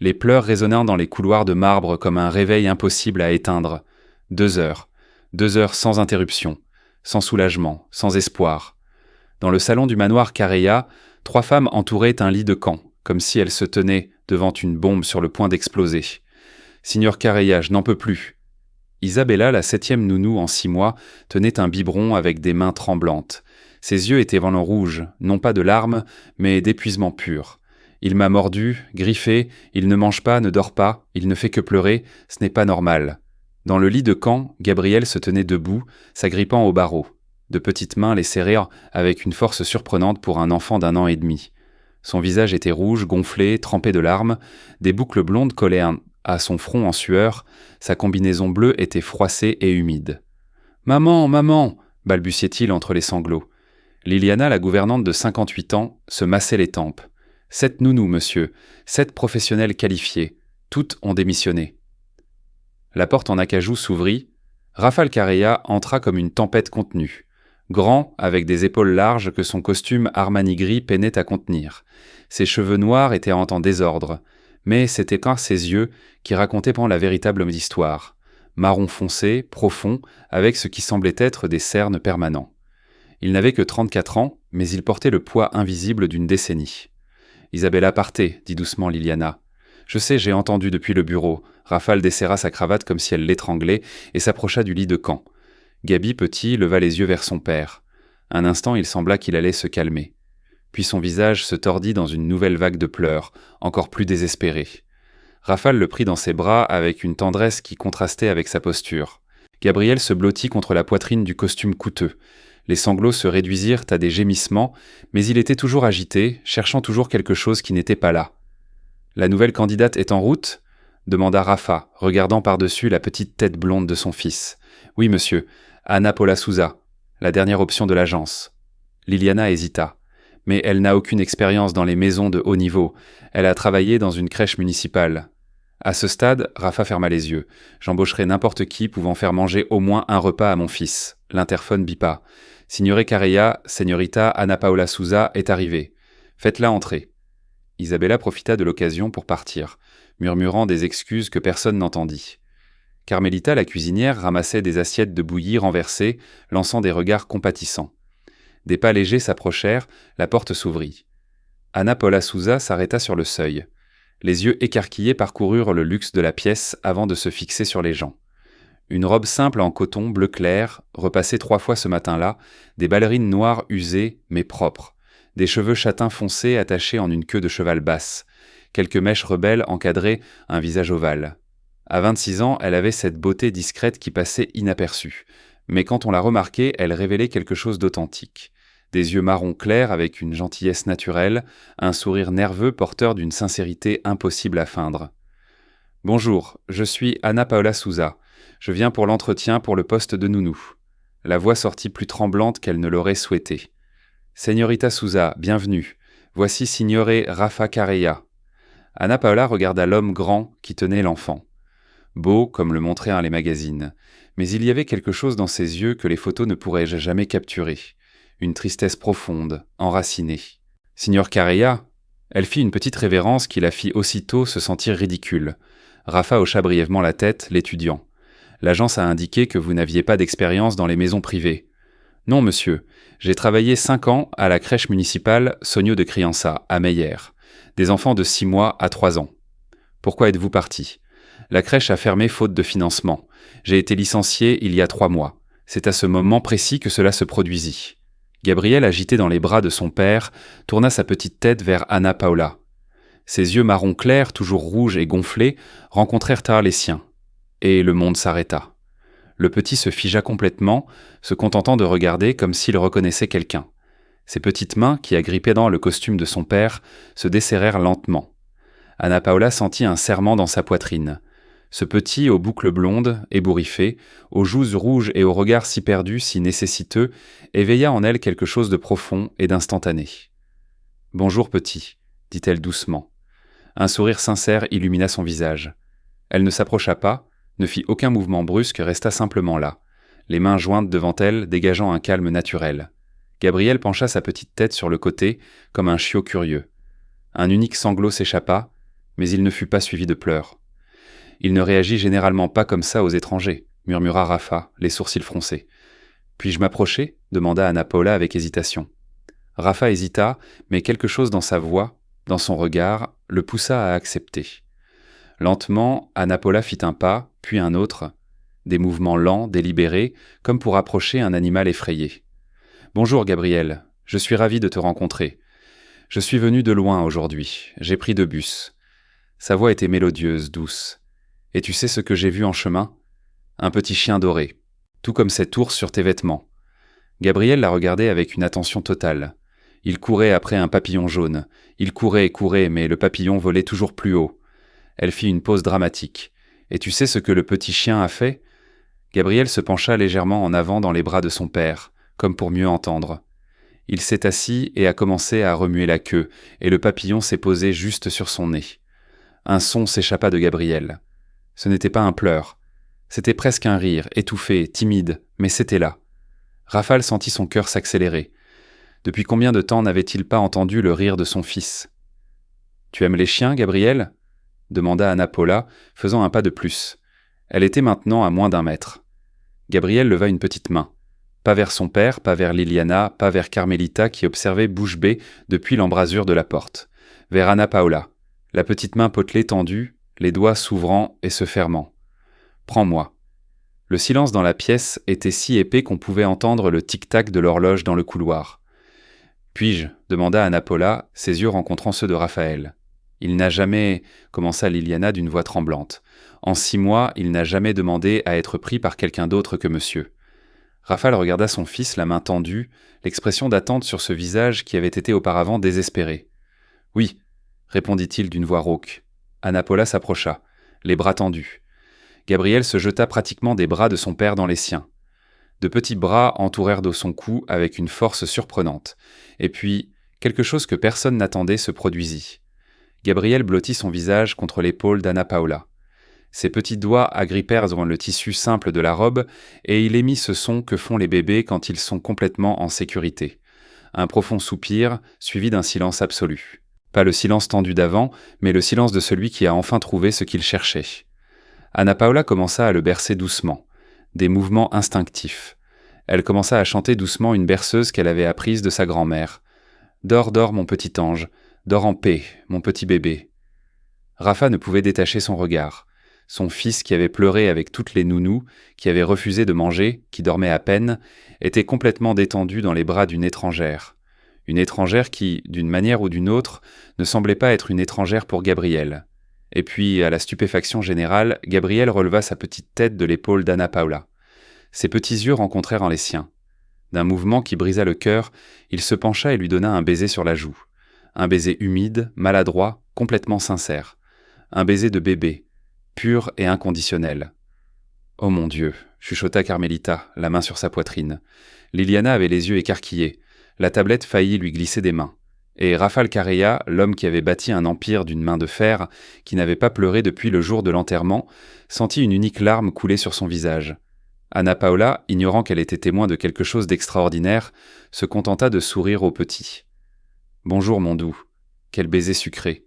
Les pleurs résonnant dans les couloirs de marbre comme un réveil impossible à éteindre. 2 heures. 2 heures sans interruption, sans soulagement, sans espoir. Dans le salon du manoir Carreya, 3 femmes entouraient un lit de camp, comme si elles se tenaient devant une bombe sur le point d'exploser. « Signor Carreya, je n'en peux plus. » Isabella, la 7e nounou en 6 mois, tenait un biberon avec des mains tremblantes. Ses yeux étaient vraiment rouges, non pas de larmes, mais d'épuisement pur. « Il m'a mordu, griffé, il ne mange pas, ne dort pas, il ne fait que pleurer, ce n'est pas normal. » Dans le lit de camp, Gabriel se tenait debout, s'agrippant aux barreaux. De petites mains les serrèrent avec une force surprenante pour un enfant d'1 an et demi. Son visage était rouge, gonflé, trempé de larmes, des boucles blondes collaient à son front en sueur, sa combinaison bleue était froissée et humide. « Maman, maman !» balbutiait-il entre les sanglots. Liliana, la gouvernante de 58 ans, se massait les tempes. « 7 nounous, monsieur, 7 professionnels qualifiés. Toutes ont démissionné. » La porte en acajou s'ouvrit. Rafael Carreya entra comme une tempête contenue. Grand, avec des épaules larges que son costume Armani gris peinait à contenir. Ses cheveux noirs étaient en désordre, mais c'était qu'à ses yeux qui racontaient la véritable histoire. Marron foncé, profond, avec ce qui semblait être des cernes permanents. Il n'avait que 34 ans, mais il portait le poids invisible d'une décennie. « Isabella, partez, dit doucement Liliana. Je sais, j'ai entendu depuis le bureau. » Rafale desserra sa cravate comme si elle l'étranglait et s'approcha du lit de camp. Gabi, petit, leva les yeux vers son père. Un instant, il sembla qu'il allait se calmer. Puis son visage se tordit dans une nouvelle vague de pleurs, encore plus désespérés. Rafale le prit dans ses bras avec une tendresse qui contrastait avec sa posture. Gabriel se blottit contre la poitrine du costume coûteux. Les sanglots se réduisirent à des gémissements, mais il était toujours agité, cherchant toujours quelque chose qui n'était pas là. « La nouvelle candidate est en route ?» demanda Rafa, regardant par-dessus la petite tête blonde de son fils. « Oui, monsieur. Anna Paula Souza, la dernière option de l'agence. » Liliana hésita. « Mais elle n'a aucune expérience dans les maisons de haut niveau. Elle a travaillé dans une crèche municipale. » À ce stade, Rafa ferma les yeux. « J'embaucherai n'importe qui pouvant faire manger au moins un repas à mon fils. » L'interphone bipa. « Signore Carreya, Señorita Anna Paula Souza est arrivée. Faites-la entrer. » Isabella profita de l'occasion pour partir, murmurant des excuses que personne n'entendit. Carmelita, la cuisinière, ramassait des assiettes de bouillie renversées, lançant des regards compatissants. Des pas légers s'approchèrent, la porte s'ouvrit. Anna Paula Souza s'arrêta sur le seuil. Les yeux écarquillés parcoururent le luxe de la pièce avant de se fixer sur les gens. Une robe simple en coton bleu clair, repassée 3 fois ce matin-là, des ballerines noires usées mais propres, des cheveux châtains foncés attachés en une queue de cheval basse. Quelques mèches rebelles encadraient un visage ovale. À 26 ans, elle avait cette beauté discrète qui passait inaperçue. Mais quand on la remarquait, elle révélait quelque chose d'authentique. Des yeux marron clairs avec une gentillesse naturelle, un sourire nerveux porteur d'une sincérité impossible à feindre. « Bonjour, je suis Anna Paula Souza. Je viens pour l'entretien pour le poste de nounou. » La voix sortit plus tremblante qu'elle ne l'aurait souhaité. « Señorita Souza, bienvenue. Voici Signore Rafa Carreya. » Anna Paula regarda l'homme grand qui tenait l'enfant. Beau, comme le montraient les magazines, mais il y avait quelque chose dans ses yeux que les photos ne pourraient jamais capturer. Une tristesse profonde, enracinée. « Signor Carreya ?» Elle fit une petite révérence qui la fit aussitôt se sentir ridicule. Rafa hocha brièvement la tête, l'étudiant. « L'agence a indiqué que vous n'aviez pas d'expérience dans les maisons privées. »« Non, monsieur. J'ai travaillé 5 ans à la crèche municipale Sogno de Criança, à Meyer. Des enfants de 6 mois à 3 ans. »« Pourquoi êtes-vous parti ? » ?»« La crèche a fermé faute de financement. J'ai été licencié il y a 3 mois. C'est à ce moment précis que cela se produisit. » Gabriel, agité dans les bras de son père, tourna sa petite tête vers Anna Paula. Ses yeux marron clair, toujours rouges et gonflés, rencontrèrent tard les siens. Et le monde s'arrêta. Le petit se figea complètement, se contentant de regarder comme s'il reconnaissait quelqu'un. Ses petites mains, qui agrippaient dans le costume de son père, se desserrèrent lentement. Anna Paula sentit un serrement dans sa poitrine. Ce petit, aux boucles blondes, ébouriffé, aux joues rouges et au regard si perdu, si nécessiteux, éveilla en elle quelque chose de profond et d'instantané. « Bonjour, petit », dit-elle doucement. Un sourire sincère illumina son visage. Elle ne s'approcha pas, ne fit aucun mouvement brusque, resta simplement là, les mains jointes devant elle, dégageant un calme naturel. Gabriel pencha sa petite tête sur le côté, comme un chiot curieux. Un unique sanglot s'échappa, mais il ne fut pas suivi de pleurs. « Il ne réagit généralement pas comme ça aux étrangers, » murmura Rafa, les sourcils froncés. « Puis-je m'approcher » demanda Anna Paula avec hésitation. Rafa hésita, mais quelque chose dans sa voix, dans son regard, le poussa à accepter. Lentement, Anna Paula fit un pas, puis un autre, des mouvements lents, délibérés, comme pour approcher un animal effrayé. « Bonjour, Gabriel, je suis ravi de te rencontrer. Je suis venu de loin aujourd'hui, j'ai pris 2 bus. » Sa voix était mélodieuse, douce. « Et tu sais ce que j'ai vu en chemin ? Un petit chien doré, tout comme cet ours sur tes vêtements. » Gabriel la regardait avec une attention totale. Il courait après un papillon jaune. Il courait et courait, mais le papillon volait toujours plus haut. Elle fit une pause dramatique. « Et tu sais ce que le petit chien a fait ?» Gabriel se pencha légèrement en avant dans les bras de son père, comme pour mieux entendre. Il s'est assis et a commencé à remuer la queue, et le papillon s'est posé juste sur son nez. Un son s'échappa de Gabriel. Ce n'était pas un pleur. C'était presque un rire, étouffé, timide, mais c'était là. Rafale sentit son cœur s'accélérer. Depuis combien de temps n'avait-il pas entendu le rire de son fils ? « Tu aimes les chiens, Gabriel ?» demanda Anna Paula, faisant un pas de plus. Elle était maintenant à moins d'1 mètre. Gabriel leva une petite main. Pas vers son père, pas vers Liliana, pas vers Carmelita qui observait bouche bée depuis l'embrasure de la porte. Vers Anna Paula, la petite main potelée tendue, les doigts s'ouvrant et se fermant. « Prends-moi. » Le silence dans la pièce était si épais qu'on pouvait entendre le tic-tac de l'horloge dans le couloir. « Puis-je » demanda Anna Paula, ses yeux rencontrant ceux de Raphaël. « Il n'a jamais... » commença Liliana d'une voix tremblante. « En 6 mois, il n'a jamais demandé à être pris par quelqu'un d'autre que monsieur. » Raphaël regarda son fils, la main tendue, l'expression d'attente sur ce visage qui avait été auparavant désespéré. « Oui, » répondit-il d'une voix rauque. Anna Paula s'approcha, les bras tendus. Gabriel se jeta pratiquement des bras de son père dans les siens. De petits bras entourèrent de son cou avec une force surprenante. Et puis, quelque chose que personne n'attendait se produisit. Gabriel blottit son visage contre l'épaule d'Anna Paula. Ses petits doigts agrippèrent dans le tissu simple de la robe et il émit ce son que font les bébés quand ils sont complètement en sécurité. Un profond soupir, suivi d'un silence absolu. Pas le silence tendu d'avant, mais le silence de celui qui a enfin trouvé ce qu'il cherchait. Anna Paula commença à le bercer doucement, des mouvements instinctifs. Elle commença à chanter doucement une berceuse qu'elle avait apprise de sa grand-mère. « Dors, dors, mon petit ange, dors en paix, mon petit bébé. » Rafa ne pouvait détacher son regard. Son fils qui avait pleuré avec toutes les nounous, qui avait refusé de manger, qui dormait à peine, était complètement détendu dans les bras d'une étrangère. Une étrangère qui, d'une manière ou d'une autre, ne semblait pas être une étrangère pour Gabriel. Et puis, à la stupéfaction générale, Gabriel releva sa petite tête de l'épaule d'Anna Paula. Ses petits yeux rencontrèrent en les siens. D'un mouvement qui brisa le cœur, il se pencha et lui donna un baiser sur la joue. Un baiser humide, maladroit, complètement sincère. Un baiser de bébé, pur et inconditionnel. « Oh mon Dieu !» chuchota Carmelita, la main sur sa poitrine. Liliana avait les yeux écarquillés. La tablette faillit lui glisser des mains. Et Rafael Carella, l'homme qui avait bâti un empire d'une main de fer, qui n'avait pas pleuré depuis le jour de l'enterrement, sentit une unique larme couler sur son visage. Anna Paula, ignorant qu'elle était témoin de quelque chose d'extraordinaire, se contenta de sourire au petit. « Bonjour mon doux. Quel baiser sucré.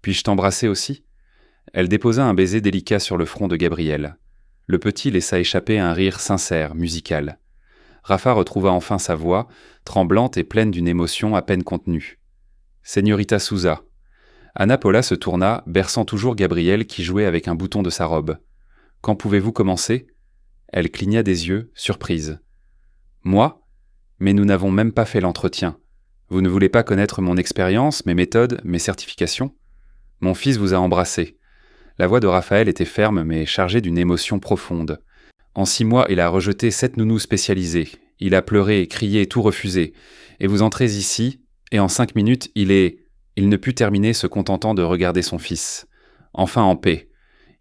Puis-je t'embrasser aussi ?» Elle déposa un baiser délicat sur le front de Gabriel. Le petit laissa échapper un rire sincère, musical. Rafa retrouva enfin sa voix, tremblante et pleine d'une émotion à peine contenue. « Señorita Souza. » Anna Paula se tourna, berçant toujours Gabriel qui jouait avec un bouton de sa robe. « Quand pouvez-vous commencer ?» Elle cligna des yeux, surprise. « Moi ? Mais nous n'avons même pas fait l'entretien. Vous ne voulez pas connaître mon expérience, mes méthodes, mes certifications ? Mon fils vous a embrassé. » La voix de Raphaël était ferme mais chargée d'une émotion profonde. En 6 mois, il a rejeté 7 nounous spécialisés. Il a pleuré, crié, tout refusé. Et vous entrez ici, et en 5 minutes, il ne put terminer se contentant de regarder son fils. Enfin en paix.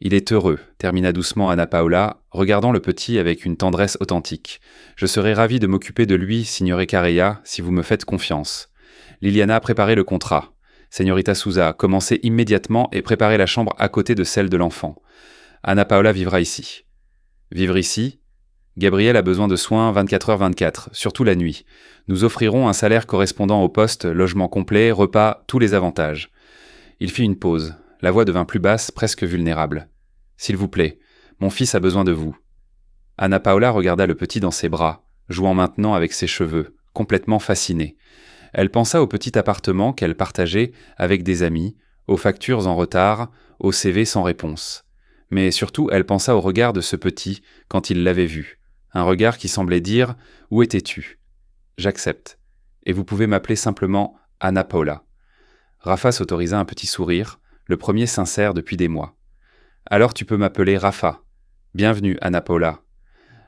Il est heureux, termina doucement Anna Paula, regardant le petit avec une tendresse authentique. Je serai ravi de m'occuper de lui, Signore Carella, si vous me faites confiance. Liliana a préparé le contrat. Señorita Souza, commencez immédiatement et préparez la chambre à côté de celle de l'enfant. Anna Paula vivra ici. Vivre ici ? Gabriel a besoin de soins 24h/24, surtout la nuit. Nous offrirons un salaire correspondant au poste, logement complet, repas, tous les avantages. Il fit une pause. La voix devint plus basse, presque vulnérable. « S'il vous plaît, mon fils a besoin de vous. » Anna Paula regarda le petit dans ses bras, jouant maintenant avec ses cheveux, complètement fascinée. Elle pensa au petit appartement qu'elle partageait avec des amis, aux factures en retard, aux CV sans réponse. Mais surtout, elle pensa au regard de ce petit quand il l'avait vu. Un regard qui semblait dire « Où étais-tu » ? « J'accepte. Et vous pouvez m'appeler simplement Anna Paula. » Rafa s'autorisa un petit sourire, le premier sincère depuis des mois. « Alors tu peux m'appeler Rafa. Bienvenue, Anna Paula. »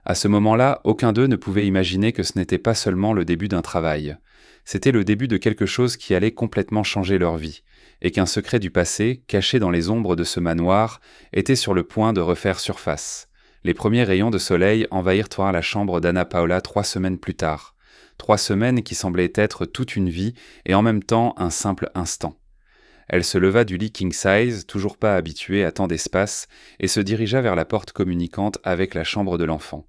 À ce moment-là, aucun d'eux ne pouvait imaginer que ce n'était pas seulement le début d'un travail. C'était le début de quelque chose qui allait complètement changer leur vie, et qu'un secret du passé, caché dans les ombres de ce manoir, était sur le point de refaire surface. Les premiers rayons de soleil envahirent la chambre d'Anna Paula 3 semaines plus tard. 3 semaines qui semblaient être toute une vie et en même temps un simple instant. Elle se leva du lit king size, toujours pas habituée à tant d'espace, et se dirigea vers la porte communicante avec la chambre de l'enfant.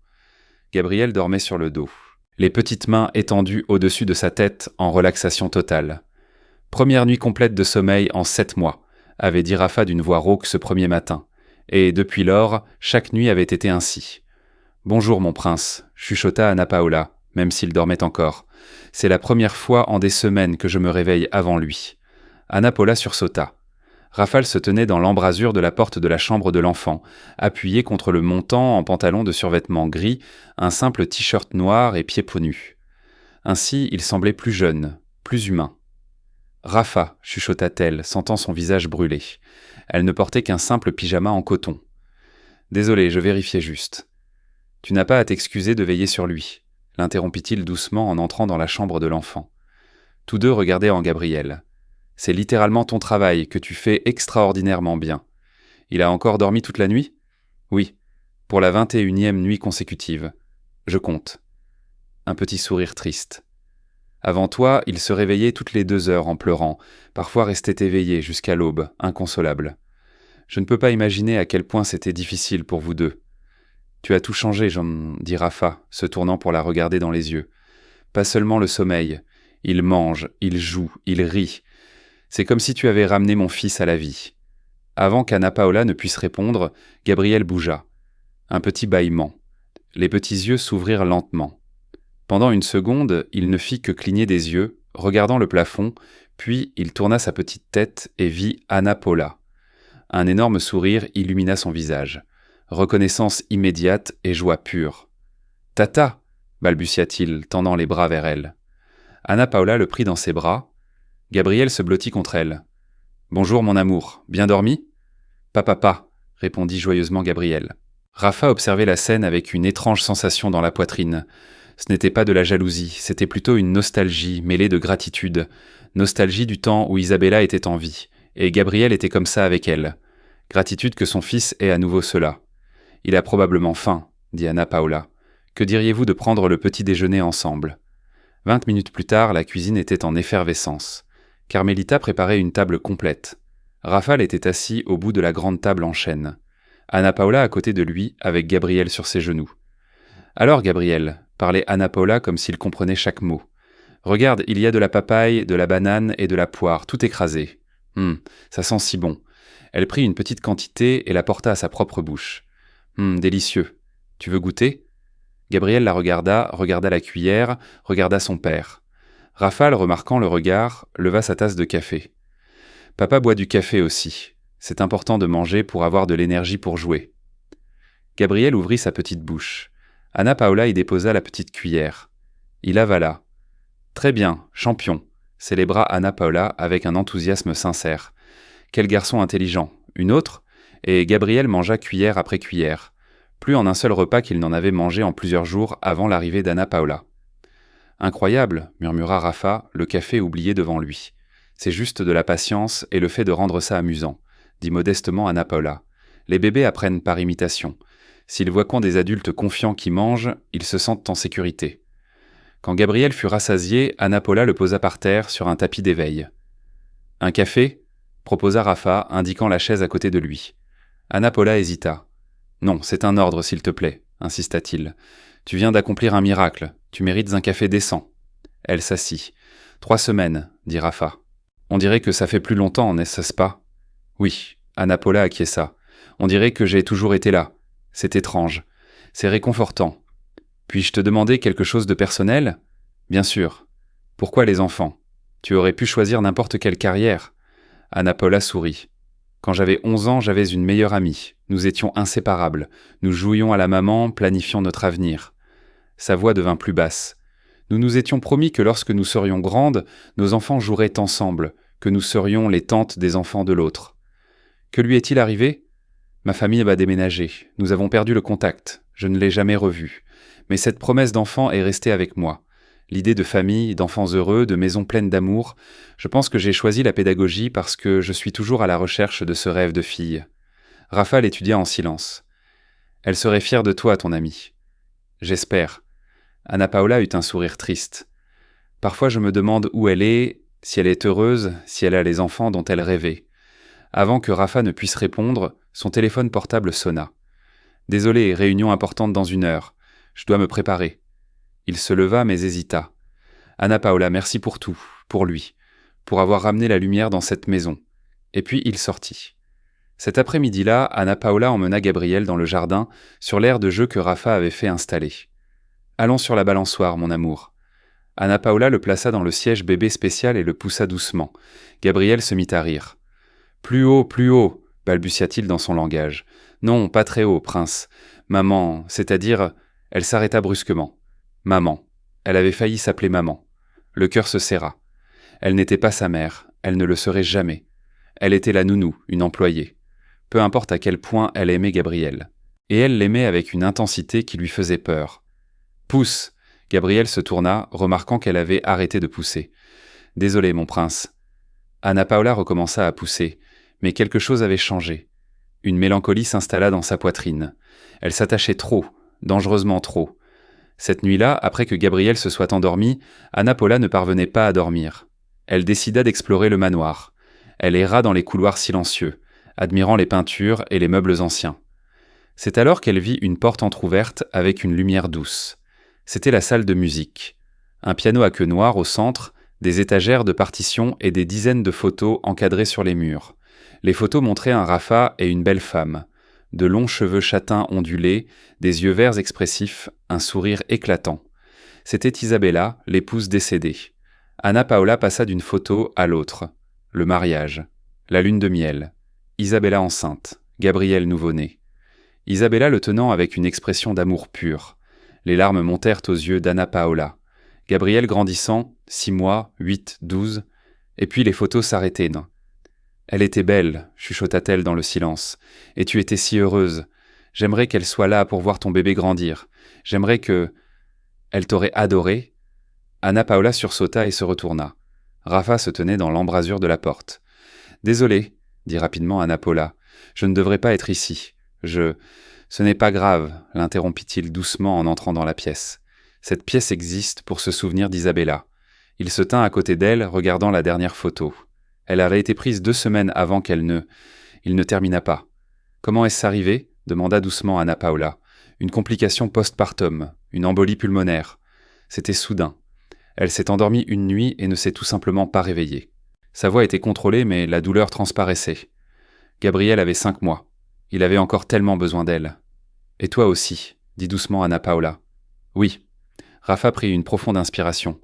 Gabriel dormait sur le dos, les petites mains étendues au-dessus de sa tête en relaxation totale. « Première nuit complète de sommeil en 7 mois », avait dit Rafa d'une voix rauque ce premier matin, et depuis lors, chaque nuit avait été ainsi. « Bonjour mon prince », chuchota Anna Paula, même s'il dormait encore. « C'est la première fois en des semaines que je me réveille avant lui. » Anna Paula sursauta. Raphaël se tenait dans l'embrasure de la porte de la chambre de l'enfant, appuyé contre le montant en pantalon de survêtement gris, un simple t-shirt noir et pieds-pots nus. Ainsi, il semblait plus jeune, plus humain. « Rafa » chuchota-t-elle, sentant son visage brûler. Elle ne portait qu'un simple pyjama en coton. « Désolé, je vérifiais juste. »« Tu n'as pas à t'excuser de veiller sur lui » l'interrompit-il doucement en entrant dans la chambre de l'enfant. Tous deux regardaient en Gabriel. « C'est littéralement ton travail que tu fais extraordinairement bien. Il a encore dormi toute la nuit ? » ?»« Oui, pour la 21e nuit consécutive. Je compte. » Un petit sourire triste. « Avant toi, il se réveillait toutes les 2 heures en pleurant, parfois restait éveillé jusqu'à l'aube, inconsolable. Je ne peux pas imaginer à quel point c'était difficile pour vous deux. Tu as tout changé, dit Rafa, se tournant pour la regarder dans les yeux. Pas seulement le sommeil. Il mange, il joue, il rit. C'est comme si tu avais ramené mon fils à la vie. » Avant qu'Anna Paula ne puisse répondre, Gabriel bougea. Un petit bâillement. Les petits yeux s'ouvrirent lentement. Pendant une seconde, il ne fit que cligner des yeux, regardant le plafond, puis il tourna sa petite tête et vit Anna Paula. Un énorme sourire illumina son visage. Reconnaissance immédiate et joie pure. « Tata !» balbutia-t-il, tendant les bras vers elle. Anna Paula le prit dans ses bras. Gabriel se blottit contre elle. « Bonjour mon amour, bien dormi ?»« Papa, » répondit joyeusement Gabriel. Rafa observait la scène avec une étrange sensation dans la poitrine. Ce n'était pas de la jalousie, c'était plutôt une nostalgie mêlée de gratitude. Nostalgie du temps où Isabella était en vie, et Gabriel était comme ça avec elle. Gratitude que son fils ait à nouveau cela. « Il a probablement faim, » dit Anna Paula. « Que diriez-vous de prendre le petit déjeuner ensemble ?» 20 minutes plus tard, la cuisine était en effervescence. Carmelita préparait une table complète. Raphaël était assis au bout de la grande table en chêne. Anna Paula à côté de lui, avec Gabriel sur ses genoux. « Alors, Gabriel » parlait Anna Paula comme s'il comprenait chaque mot. « Regarde, il y a de la papaye, de la banane et de la poire, tout écrasé. Ça sent si bon. » Elle prit une petite quantité et la porta à sa propre bouche. Délicieux. Tu veux goûter ? Gabriel la regarda la cuillère, regarda son père. Raphaël, remarquant le regard, leva sa tasse de café. Papa boit du café aussi. C'est important de manger pour avoir de l'énergie pour jouer. Gabriel ouvrit sa petite bouche. Anna Paula y déposa la petite cuillère. Il avala. Très bien, champion, célébra Anna Paula avec un enthousiasme sincère. Quel garçon intelligent. Une autre ? Et Gabriel mangea cuillère après cuillère. Plus en un seul repas qu'il n'en avait mangé en plusieurs jours avant l'arrivée d'Anna Paula. « Incroyable, » murmura Rafa, le café oublié devant lui. « C'est juste de la patience et le fait de rendre ça amusant, » dit modestement Anna Paula. « Les bébés apprennent par imitation. S'ils voient qu'ont des adultes confiants qui mangent, ils se sentent en sécurité. » Quand Gabriel fut rassasié, Anna Paula le posa par terre sur un tapis d'éveil. « Un café ?» proposa Rafa, indiquant la chaise à côté de lui. Anna Paula hésita. « Non, c'est un ordre, s'il te plaît, » insista-t-il. « Tu viens d'accomplir un miracle. Tu mérites un café décent. » Elle s'assit. « 3 semaines, » dit Rafa. « On dirait que ça fait plus longtemps, n'est-ce pas ? » Oui, Anna Paula acquiesça. On dirait que j'ai toujours été là. C'est étrange. C'est réconfortant. Puis-je te demander quelque chose de personnel ? Bien sûr. Pourquoi les enfants ? Tu aurais pu choisir n'importe quelle carrière. Anna Paula sourit. Quand j'avais 11 ans, j'avais une meilleure amie. Nous étions inséparables. Nous jouions à la maman, planifions notre avenir. Sa voix devint plus basse. Nous nous étions promis que lorsque nous serions grandes, nos enfants joueraient ensemble, que nous serions les tantes des enfants de l'autre. Que lui est-il arrivé ? Ma famille va déménager. Nous avons perdu le contact. Je ne l'ai jamais revu. Mais cette promesse d'enfant est restée avec moi. L'idée de famille, d'enfants heureux, de maisons pleines d'amour, je pense que j'ai choisi la pédagogie parce que je suis toujours à la recherche de ce rêve de fille. Rafa l'étudia en silence. Elle serait fière de toi, ton amie. J'espère. Anna Paula eut un sourire triste. Parfois je me demande où elle est, si elle est heureuse, si elle a les enfants dont elle rêvait. Avant que Rafa ne puisse répondre, son téléphone portable sonna. Désolé, réunion importante dans 1 heure. Je dois me préparer. Il se leva mais hésita. Anna Paula, merci pour tout, pour lui, pour avoir ramené la lumière dans cette maison. Et puis il sortit. Cet après-midi-là, Anna Paula emmena Gabriel dans le jardin, sur l'aire de jeu que Rafa avait fait installer. Allons sur la balançoire, mon amour. Anna Paula le plaça dans le siège bébé spécial et le poussa doucement. Gabriel se mit à rire. Plus haut, balbutia-t-il dans son langage. Non, pas très haut, prince. Maman, c'est-à-dire... Elle s'arrêta brusquement. Maman. Elle avait failli s'appeler maman. Le cœur se serra. Elle n'était pas sa mère, elle ne le serait jamais. Elle était la nounou, une employée. Peu importe à quel point elle aimait Gabriel. Et elle l'aimait avec une intensité qui lui faisait peur. Pousse ! Gabriel se tourna, remarquant qu'elle avait arrêté de pousser. Désolé, mon prince. Anna Paula recommença à pousser, mais quelque chose avait changé. Une mélancolie s'installa dans sa poitrine. Elle s'attachait trop, dangereusement trop. Cette nuit-là, après que Gabriel se soit endormi, Anna Paula ne parvenait pas à dormir. Elle décida d'explorer le manoir. Elle erra dans les couloirs silencieux, admirant les peintures et les meubles anciens. C'est alors qu'elle vit une porte entr'ouverte avec une lumière douce. C'était la salle de musique. Un piano à queue noire au centre, des étagères de partitions et des dizaines de photos encadrées sur les murs. Les photos montraient un Rafa et une belle femme. De longs cheveux châtains ondulés, des yeux verts expressifs, un sourire éclatant. C'était Isabella, l'épouse décédée. Anna Paula passa d'une photo à l'autre. Le mariage. La lune de miel. Isabella enceinte. Gabriel nouveau-né. Isabella le tenant avec une expression d'amour pur. Les larmes montèrent aux yeux d'Anna Paula. Gabriel grandissant, 6 mois, 8, 12, et puis les photos s'arrêtaient. Elle était belle, chuchota-t-elle dans le silence, et tu étais si heureuse. J'aimerais qu'elle soit là pour voir ton bébé grandir. J'aimerais que... Elle t'aurait adoré. Anna Paula sursauta et se retourna. Rafa se tenait dans l'embrasure de la porte. Désolé, dit rapidement Anna Paula. Je ne devrais pas être ici. Ce n'est pas grave, l'interrompit-il doucement en entrant dans la pièce. Cette pièce existe pour se souvenir d'Isabella. Il se tint à côté d'elle, regardant la dernière photo. Elle avait été prise 2 semaines avant il ne termina pas. Comment est-ce arrivé ? Demanda doucement Anna Paula. Une complication post-partum, une embolie pulmonaire. C'était soudain. Elle s'est endormie une nuit et ne s'est tout simplement pas réveillée. Sa voix était contrôlée, mais la douleur transparaissait. Gabriel avait 5 mois. Il avait encore tellement besoin d'elle. Et toi aussi, dit doucement Anna Paula. Oui. Rafa prit une profonde inspiration.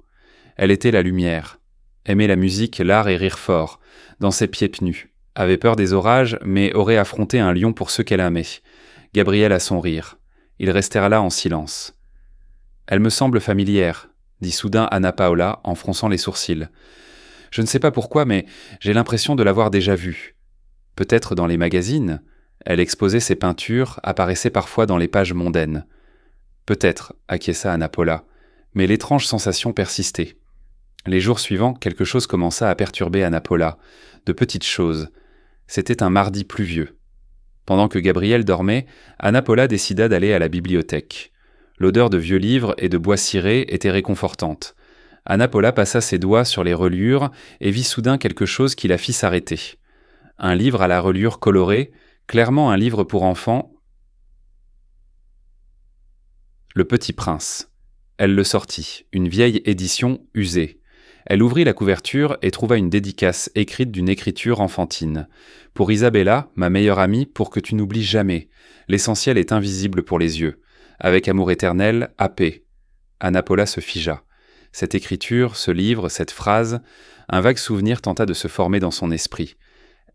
Elle était la lumière. Aimait la musique, l'art et rire fort, dans ses pieds nus. Avait peur des orages, mais aurait affronté un lion pour ceux qu'elle aimait. Gabriel a son rire. Ils restèrent là en silence. Elle me semble familière, dit soudain Anna Paula en fronçant les sourcils. Je ne sais pas pourquoi, mais j'ai l'impression de l'avoir déjà vue. Peut-être dans les magazines. Elle exposait ses peintures, apparaissait parfois dans les pages mondaines. Peut-être, acquiesça Anna Paula, mais l'étrange sensation persistait. Les jours suivants, quelque chose commença à perturber Anna Paula. De petites choses. C'était un mardi pluvieux. Pendant que Gabriel dormait, Anna Paula décida d'aller à la bibliothèque. L'odeur de vieux livres et de bois ciré était réconfortante. Anna Paula passa ses doigts sur les reliures et vit soudain quelque chose qui la fit s'arrêter. Un livre à la reliure colorée, clairement un livre pour enfants. Le Petit Prince. Elle le sortit, une vieille édition usée. Elle ouvrit la couverture et trouva une dédicace écrite d'une écriture enfantine. « Pour Isabella, ma meilleure amie, pour que tu n'oublies jamais. L'essentiel est invisible pour les yeux. Avec amour éternel, AP. » Anna Paula se figea. Cette écriture, ce livre, cette phrase, un vague souvenir tenta de se former dans son esprit.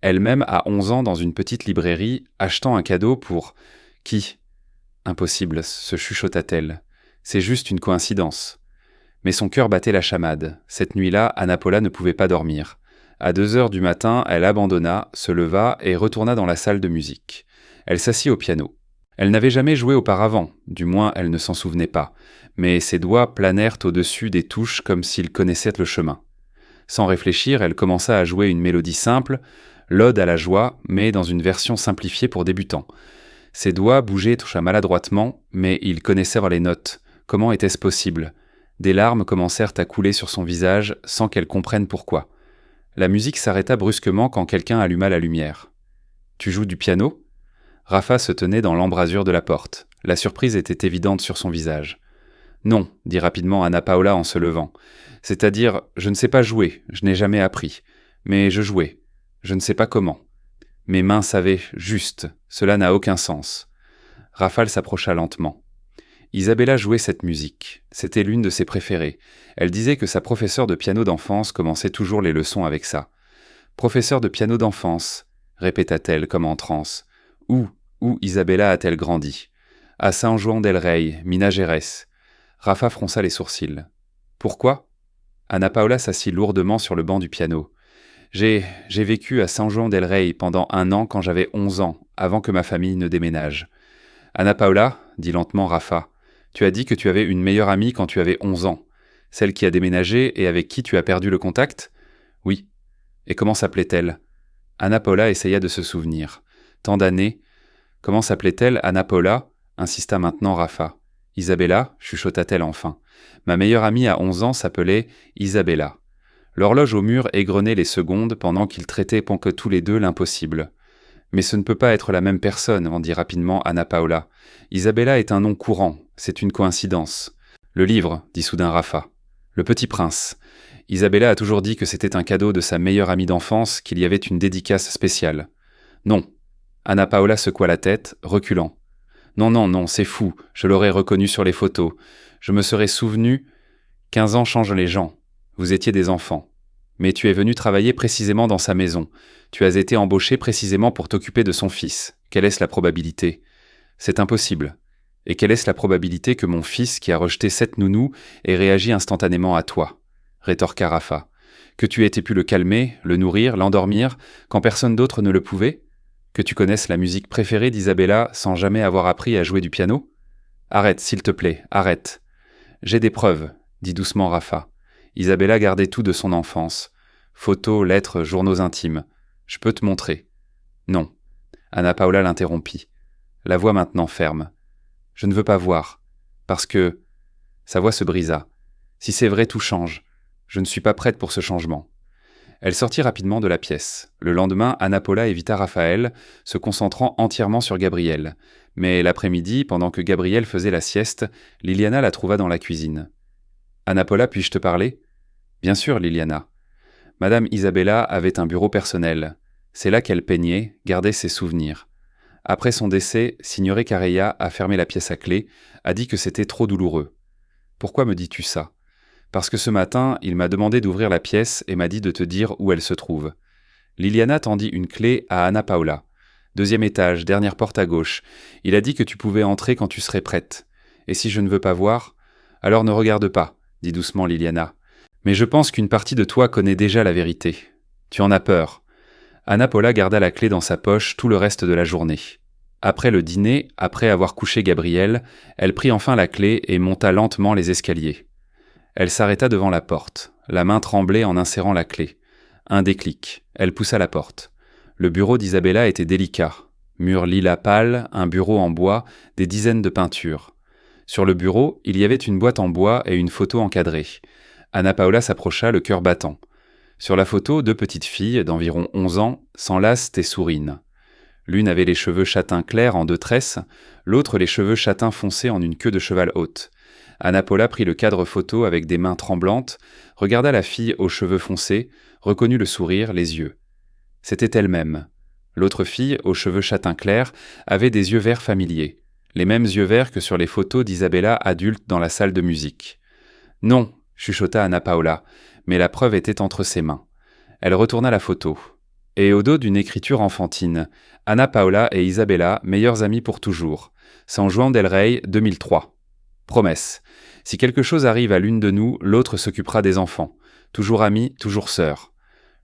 Elle-même, à 11 ans, dans une petite librairie, achetant un cadeau pour... Qui ? Impossible, se chuchota-t-elle. C'est juste une coïncidence. Mais son cœur battait la chamade. Cette nuit-là, Anna Paula ne pouvait pas dormir. À 2 heures du matin, elle abandonna, se leva et retourna dans la salle de musique. Elle s'assit au piano. Elle n'avait jamais joué auparavant, du moins elle ne s'en souvenait pas, mais ses doigts planèrent au-dessus des touches comme s'ils connaissaient le chemin. Sans réfléchir, elle commença à jouer une mélodie simple, l'ode à la joie, mais dans une version simplifiée pour débutants. Ses doigts bougeaient maladroitement, mais ils connaissaient les notes. Comment était-ce possible ? Des larmes commencèrent à couler sur son visage sans qu'elle comprenne pourquoi. La musique s'arrêta brusquement quand quelqu'un alluma la lumière. « Tu joues du piano ?» Rafa se tenait dans l'embrasure de la porte. La surprise était évidente sur son visage. « Non, dit rapidement Anna Paula en se levant. C'est-à-dire, je ne sais pas jouer, je n'ai jamais appris. Mais je jouais. Je ne sais pas comment. Mes mains savaient, juste, cela n'a aucun sens. » Raphaël s'approcha lentement. Isabella jouait cette musique. C'était l'une de ses préférées. Elle disait que sa professeure de piano d'enfance commençait toujours les leçons avec ça. « Professeur de piano d'enfance », répéta-t-elle comme en transe. « Où Isabella a-t-elle grandi ? À San Juan del Rey, Minas Gerais. » Rafa fronça les sourcils. « Pourquoi ?» Anna Paula s'assit lourdement sur le banc du piano. « J'ai vécu à San Juan del Rey pendant 1 an quand j'avais 11 ans, avant que ma famille ne déménage. »« Anna Paula, dit lentement Rafa, tu as dit que tu avais une meilleure amie quand tu avais 11 ans. Celle qui a déménagé et avec qui tu as perdu le contact ? » ?»« Oui. »« Et comment s'appelait-elle ?» Anna Paula essaya de se souvenir. Tant d'années. « Comment s'appelait-elle, Anna Paula ?» insista maintenant Rafa. « Isabella » chuchota-t-elle enfin. « Ma meilleure amie à 11 ans s'appelait Isabella. » L'horloge au mur égrenait les secondes pendant qu'ils traitaient tous les deux l'impossible. « Mais ce ne peut pas être la même personne, » en dit rapidement Anna Paula. « Isabella est un nom courant, c'est une coïncidence. »« Le livre, » dit soudain Rafa. « Le Petit Prince. Isabella a toujours dit que c'était un cadeau de sa meilleure amie d'enfance, qu'il y avait une dédicace spéciale. »« Non. » Anna Paula secoua la tête, reculant. « Non, c'est fou, je l'aurais reconnu sur les photos. Je me serais souvenu... 15 ans changent les gens. Vous étiez des enfants. Mais tu es venu travailler précisément dans sa maison. Tu as été embauché précisément pour t'occuper de son fils. Quelle est-ce la probabilité ? C'est impossible. Et quelle est-ce la probabilité que mon fils, qui a rejeté 7 nounous, ait réagi instantanément à toi ? Rétorqua Rafa. Que tu aies pu le calmer, le nourrir, l'endormir, quand personne d'autre ne le pouvait ? Que tu connaisses la musique préférée d'Isabella sans jamais avoir appris à jouer du piano ? Arrête, s'il te plaît, arrête. J'ai des preuves, dit doucement Rafa. Isabella gardait tout de son enfance. Photos, lettres, journaux intimes. Je peux te montrer. Non. Anna Paula l'interrompit. La voix maintenant ferme. Je ne veux pas voir. Parce que... Sa voix se brisa. Si c'est vrai, tout change. Je ne suis pas prête pour ce changement. Elle sortit rapidement de la pièce. Le lendemain, Anna Paula évita Raphaël, se concentrant entièrement sur Gabriel. Mais l'après-midi, pendant que Gabriel faisait la sieste, Liliana la trouva dans la cuisine. « Anna Paula, puis-je te parler ?»« Bien sûr, Liliana. » Madame Isabella avait un bureau personnel. C'est là qu'elle peignait, gardait ses souvenirs. Après son décès, Signoré Carreya a fermé la pièce à clé, a dit que c'était trop douloureux. « Pourquoi me dis-tu ça ? » Parce que ce matin, il m'a demandé d'ouvrir la pièce et m'a dit de te dire où elle se trouve. Liliana tendit une clé à Anna Paula. « 2e étage, dernière porte à gauche. Il a dit que tu pouvais entrer quand tu serais prête. Et si je ne veux pas voir ? Alors ne regarde pas, dit doucement Liliana. Mais je pense qu'une partie de toi connaît déjà la vérité. Tu en as peur. » Anna Paula garda la clé dans sa poche tout le reste de la journée. Après le dîner, après avoir couché Gabriel, elle prit enfin la clé et monta lentement les escaliers. Elle s'arrêta devant la porte. La main tremblait en insérant la clé. Un déclic. Elle poussa la porte. Le bureau d'Isabella était délicat. Mur lilas pâle, un bureau en bois, des dizaines de peintures. Sur le bureau, il y avait une boîte en bois et une photo encadrée. Anna Paula s'approcha, le cœur battant. Sur la photo, 2 petites filles d'environ 11 ans s'enlacent et sourinent. L'une avait les cheveux châtains clairs en 2 tresses, l'autre les cheveux châtains foncés en une queue de cheval haute. Anna Paula prit le cadre photo avec des mains tremblantes, regarda la fille aux cheveux foncés, reconnut le sourire, les yeux. C'était elle-même. L'autre fille, aux cheveux châtain clair, avait des yeux verts familiers, les mêmes yeux verts que sur les photos d'Isabella adulte dans la salle de musique. « Non !» chuchota Anna Paula, mais la preuve était entre ses mains. Elle retourna la photo. Et au dos d'une écriture enfantine, Anna Paula et Isabella, meilleures amies pour toujours. San Juan del Rey, 2003. Promesse. Si quelque chose arrive à l'une de nous, l'autre s'occupera des enfants. Toujours amies, toujours sœurs.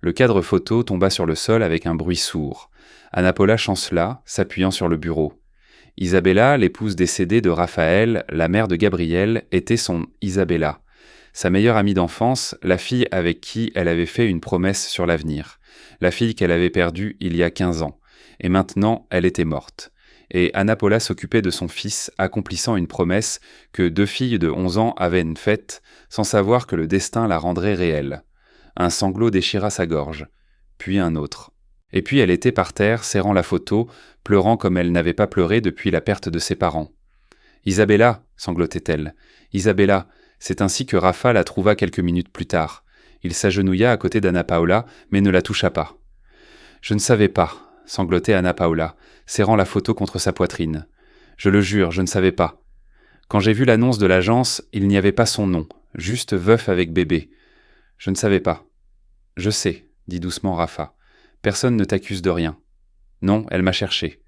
Le cadre photo tomba sur le sol avec un bruit sourd. Anna Paula chancela, s'appuyant sur le bureau. Isabella, l'épouse décédée de Raphaël, la mère de Gabriel, était son Isabella. Sa meilleure amie d'enfance, la fille avec qui elle avait fait une promesse sur l'avenir. La fille qu'elle avait perdue il y a 15 ans. Et maintenant, elle était morte. Et Anna Paula s'occupait de son fils, accomplissant une promesse que 2 filles de 11 ans avaient faite, sans savoir que le destin la rendrait réelle. Un sanglot déchira sa gorge, puis un autre. Et puis elle était par terre, serrant la photo, pleurant comme elle n'avait pas pleuré depuis la perte de ses parents. « Isabella !» sanglotait-elle. « Isabella !» C'est ainsi que Rafa la trouva quelques minutes plus tard. Il s'agenouilla à côté d'Anna Paula, mais ne la toucha pas. « Je ne savais pas !» sanglotait Anna Paula, serrant la photo contre sa poitrine. « Je le jure, je ne savais pas. Quand j'ai vu l'annonce de l'agence, il n'y avait pas son nom, juste veuf avec bébé. Je ne savais pas. »« Je sais, » dit doucement Rafa. « Personne ne t'accuse de rien. »« Non, elle m'a cherché. »«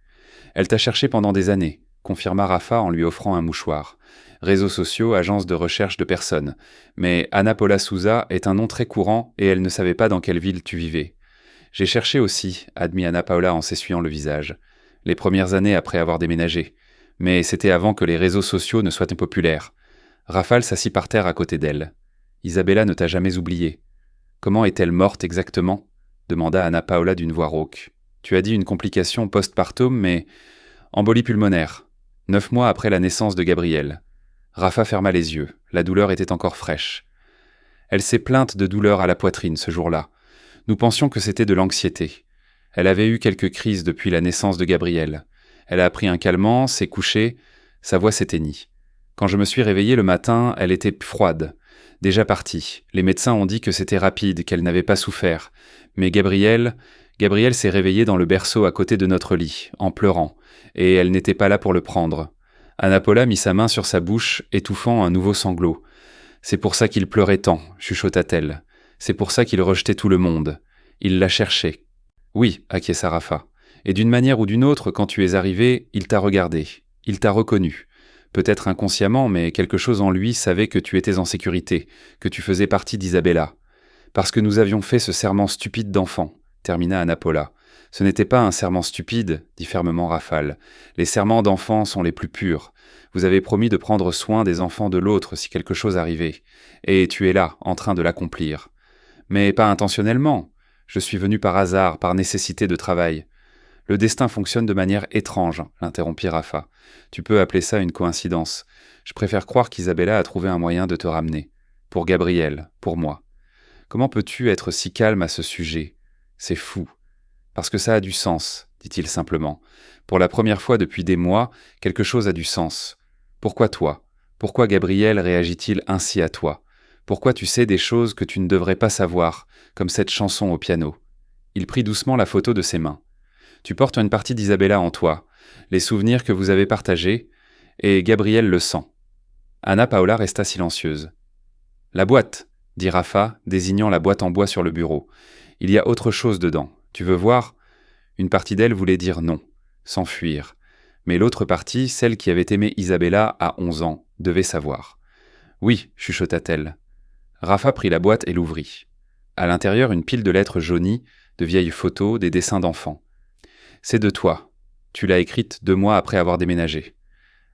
Elle t'a cherché pendant des années, » confirma Rafa en lui offrant un mouchoir. « Réseaux sociaux, agence de recherche de personnes. Mais Anna Paula Souza est un nom très courant et elle ne savait pas dans quelle ville tu vivais. »« J'ai cherché aussi, » admit Anna Paula en s'essuyant le visage. « Les premières années après avoir déménagé. Mais c'était avant que les réseaux sociaux ne soient populaires. » Raphaël s'assit par terre à côté d'elle. « Isabella ne t'a jamais oublié. »« Comment est-elle morte exactement ?» demanda Anna Paula d'une voix rauque. « Tu as dit une complication postpartum, mais... embolie pulmonaire. 9 mois après la naissance de Gabriel. » Rafa ferma les yeux. La douleur était encore fraîche. Elle s'est plainte de douleur à la poitrine ce jour-là. Nous pensions que c'était de l'anxiété. Elle avait eu quelques crises depuis la naissance de Gabriel. Elle a pris un calmant, s'est couchée, sa voix s'éteignit. Quand je me suis réveillé le matin, elle était froide. Déjà partie. Les médecins ont dit que c'était rapide, qu'elle n'avait pas souffert. Mais Gabriel s'est réveillée dans le berceau à côté de notre lit, en pleurant, et elle n'était pas là pour le prendre. Anna Paula mit sa main sur sa bouche, étouffant un nouveau sanglot. « C'est pour ça qu'il pleurait tant, » chuchota-t-elle. « C'est pour ça qu'il rejetait tout le monde. Il la cherchait. »« Oui, » acquiesça Rafa. « Et d'une manière ou d'une autre, quand tu es arrivé, il t'a regardé. Il t'a reconnu. Peut-être inconsciemment, mais quelque chose en lui savait que tu étais en sécurité, que tu faisais partie d'Isabella. Parce que nous avions fait ce serment stupide d'enfant, » termina Anna Paula. « Ce n'était pas un serment stupide, » dit fermement Raphaël. « Les serments d'enfants sont les plus purs. Vous avez promis de prendre soin des enfants de l'autre si quelque chose arrivait. Et tu es là, en train de l'accomplir. Mais pas intentionnellement. Je suis venu par hasard, par nécessité de travail. » « Le destin fonctionne de manière étrange, » l'interrompit Rafa. « Tu peux appeler ça une coïncidence. Je préfère croire qu'Isabella a trouvé un moyen de te ramener. Pour Gabriel, pour moi. Comment peux-tu être si calme à ce sujet ? C'est fou. Parce que ça a du sens, dit-il simplement. Pour la première fois depuis des mois, quelque chose a du sens. Pourquoi toi ? Pourquoi Gabriel réagit-il ainsi à toi ? Pourquoi tu sais des choses que tu ne devrais pas savoir, comme cette chanson au piano ? Il prit doucement la photo de ses mains. Tu portes une partie d'Isabella en toi, les souvenirs que vous avez partagés, et Gabriel le sent. Anna Paula resta silencieuse. « La boîte !» dit Rafa, désignant la boîte en bois sur le bureau. « Il y a autre chose dedans. Tu veux voir ?» Une partie d'elle voulait dire non, s'enfuir. Mais l'autre partie, celle qui avait aimé Isabella à 11 ans, devait savoir. « Oui, » chuchota-t-elle. Rafa prit la boîte et l'ouvrit. À l'intérieur, une pile de lettres jaunies, de vieilles photos, des dessins d'enfants. « C'est de toi. Tu l'as écrite 2 mois après avoir déménagé. »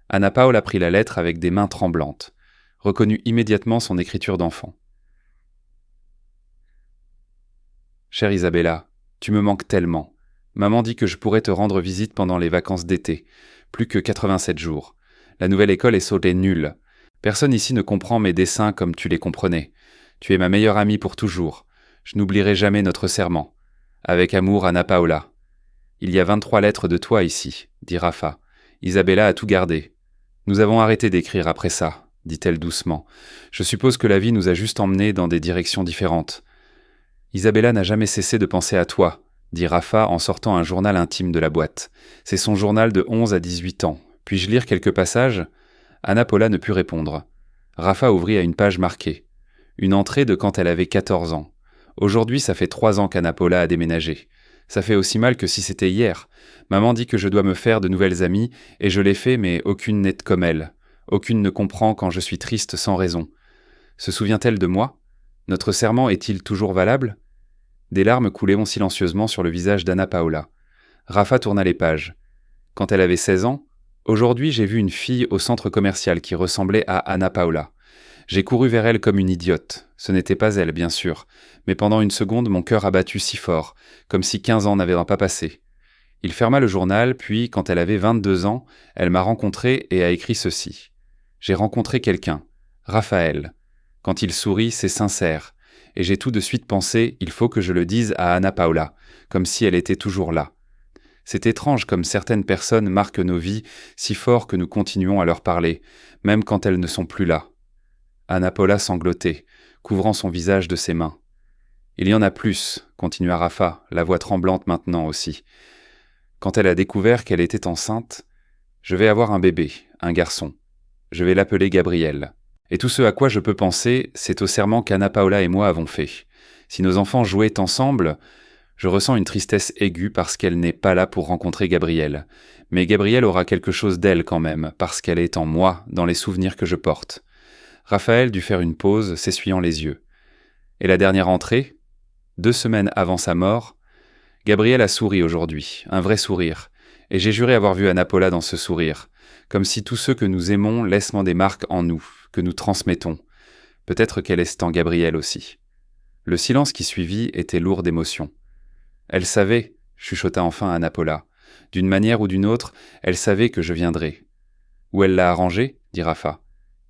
Anna Paula prit la lettre avec des mains tremblantes, reconnut immédiatement son écriture d'enfant. « Chère Isabella, tu me manques tellement. Maman dit que je pourrais te rendre visite pendant les vacances d'été. Plus que 87 jours. La nouvelle école est sautée nulle. Personne ici ne comprend mes dessins comme tu les comprenais. Tu es ma meilleure amie pour toujours. Je n'oublierai jamais notre serment. Avec amour, Anna Paula. » « Il y a 23 lettres de toi ici, » dit Rafa. « Isabella a tout gardé. Nous avons arrêté d'écrire après ça, dit-elle doucement. Je suppose que la vie nous a juste emmenés dans des directions différentes. Isabella n'a jamais cessé de penser à toi, dit Rafa en sortant un journal intime de la boîte. C'est son journal de 11 à 18 ans. Puis-je lire quelques passages ? Anna Paula ne put répondre. Rafa ouvrit à une page marquée. Une entrée de quand elle avait 14 ans. Aujourd'hui, ça fait 3 ans qu'Anna Paula a déménagé. Ça fait aussi mal que si c'était hier. Maman dit que je dois me faire de nouvelles amies, et je l'ai fait, mais aucune n'est comme elle. Aucune ne comprend quand je suis triste sans raison. Se souvient-elle de moi ? Notre serment est-il toujours valable ? Des larmes coulaient silencieusement sur le visage d'Anna Paula. Rafa tourna les pages. Quand elle avait 16 ans, aujourd'hui j'ai vu une fille au centre commercial qui ressemblait à Anna Paula. J'ai couru vers elle comme une idiote. Ce n'était pas elle, bien sûr, mais pendant une seconde mon cœur a battu si fort, comme si 15 ans n'avaient pas passé. Il ferma le journal, puis, quand elle avait 22 ans, elle m'a rencontré et a écrit ceci. J'ai rencontré quelqu'un, Raphaël. Quand il sourit, c'est sincère. Et j'ai tout de suite pensé, il faut que je le dise à Anna Paula, comme si elle était toujours là. C'est étrange comme certaines personnes marquent nos vies si fort que nous continuons à leur parler, même quand elles ne sont plus là. Anna Paula sanglotait, couvrant son visage de ses mains. Il y en a plus, continua Rafa, la voix tremblante maintenant aussi. Quand elle a découvert qu'elle était enceinte, je vais avoir un bébé, un garçon. Je vais l'appeler Gabriel. Et tout ce à quoi je peux penser, c'est au serment qu'Anna Paula et moi avons fait. Si nos enfants jouaient ensemble, je ressens une tristesse aiguë parce qu'elle n'est pas là pour rencontrer Gabriel. Mais Gabriel aura quelque chose d'elle quand même, parce qu'elle est en moi, dans les souvenirs que je porte. Raphaël dut faire une pause, s'essuyant les yeux. Et la dernière entrée, 2 semaines avant sa mort, Gabriel a souri aujourd'hui, un vrai sourire, et j'ai juré avoir vu Anna Paula dans ce sourire, comme si tous ceux que nous aimons laissent des marques en nous, que nous transmettons. Peut-être qu'elle est en Gabriel aussi. Le silence qui suivit était lourd d'émotion. Elle savait, chuchota enfin Anna Paula. D'une manière ou d'une autre, elle savait que je viendrais. Où elle l'a arrangé ? Dit Rafa.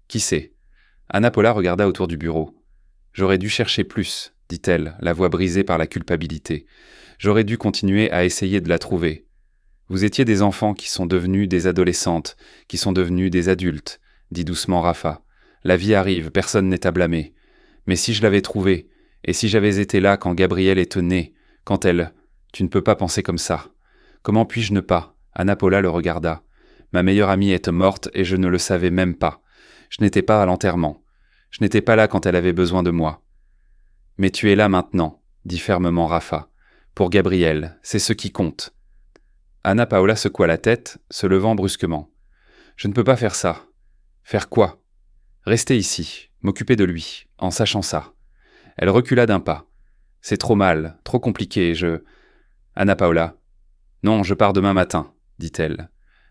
Qui sait ? Anna Paula regarda autour du bureau. J'aurais dû chercher plus, dit-elle, la voix brisée par la culpabilité. J'aurais dû continuer à essayer de la trouver. Vous étiez des enfants qui sont devenus des adolescentes, qui sont devenus des adultes, dit doucement Rafa. La vie arrive, personne n'est à blâmer. Mais si je l'avais trouvée, et si j'avais été là quand Gabrielle est née, quand elle... Tu ne peux pas penser comme ça. Comment puis-je ne pas ? Anna Paula le regarda. Ma meilleure amie est morte et je ne le savais même pas. Je n'étais pas à l'enterrement. Je n'étais pas là quand elle avait besoin de moi. Mais tu es là maintenant, dit fermement Rafa. Pour Gabrielle, c'est ce qui compte. Anna Paula secoua la tête, se levant brusquement. Je ne peux pas faire ça. Faire quoi ? Rester ici, m'occuper de lui, en sachant ça. Elle recula d'un pas. C'est trop mal, trop compliqué, Anna Paula. Non, je pars demain matin, dit-elle.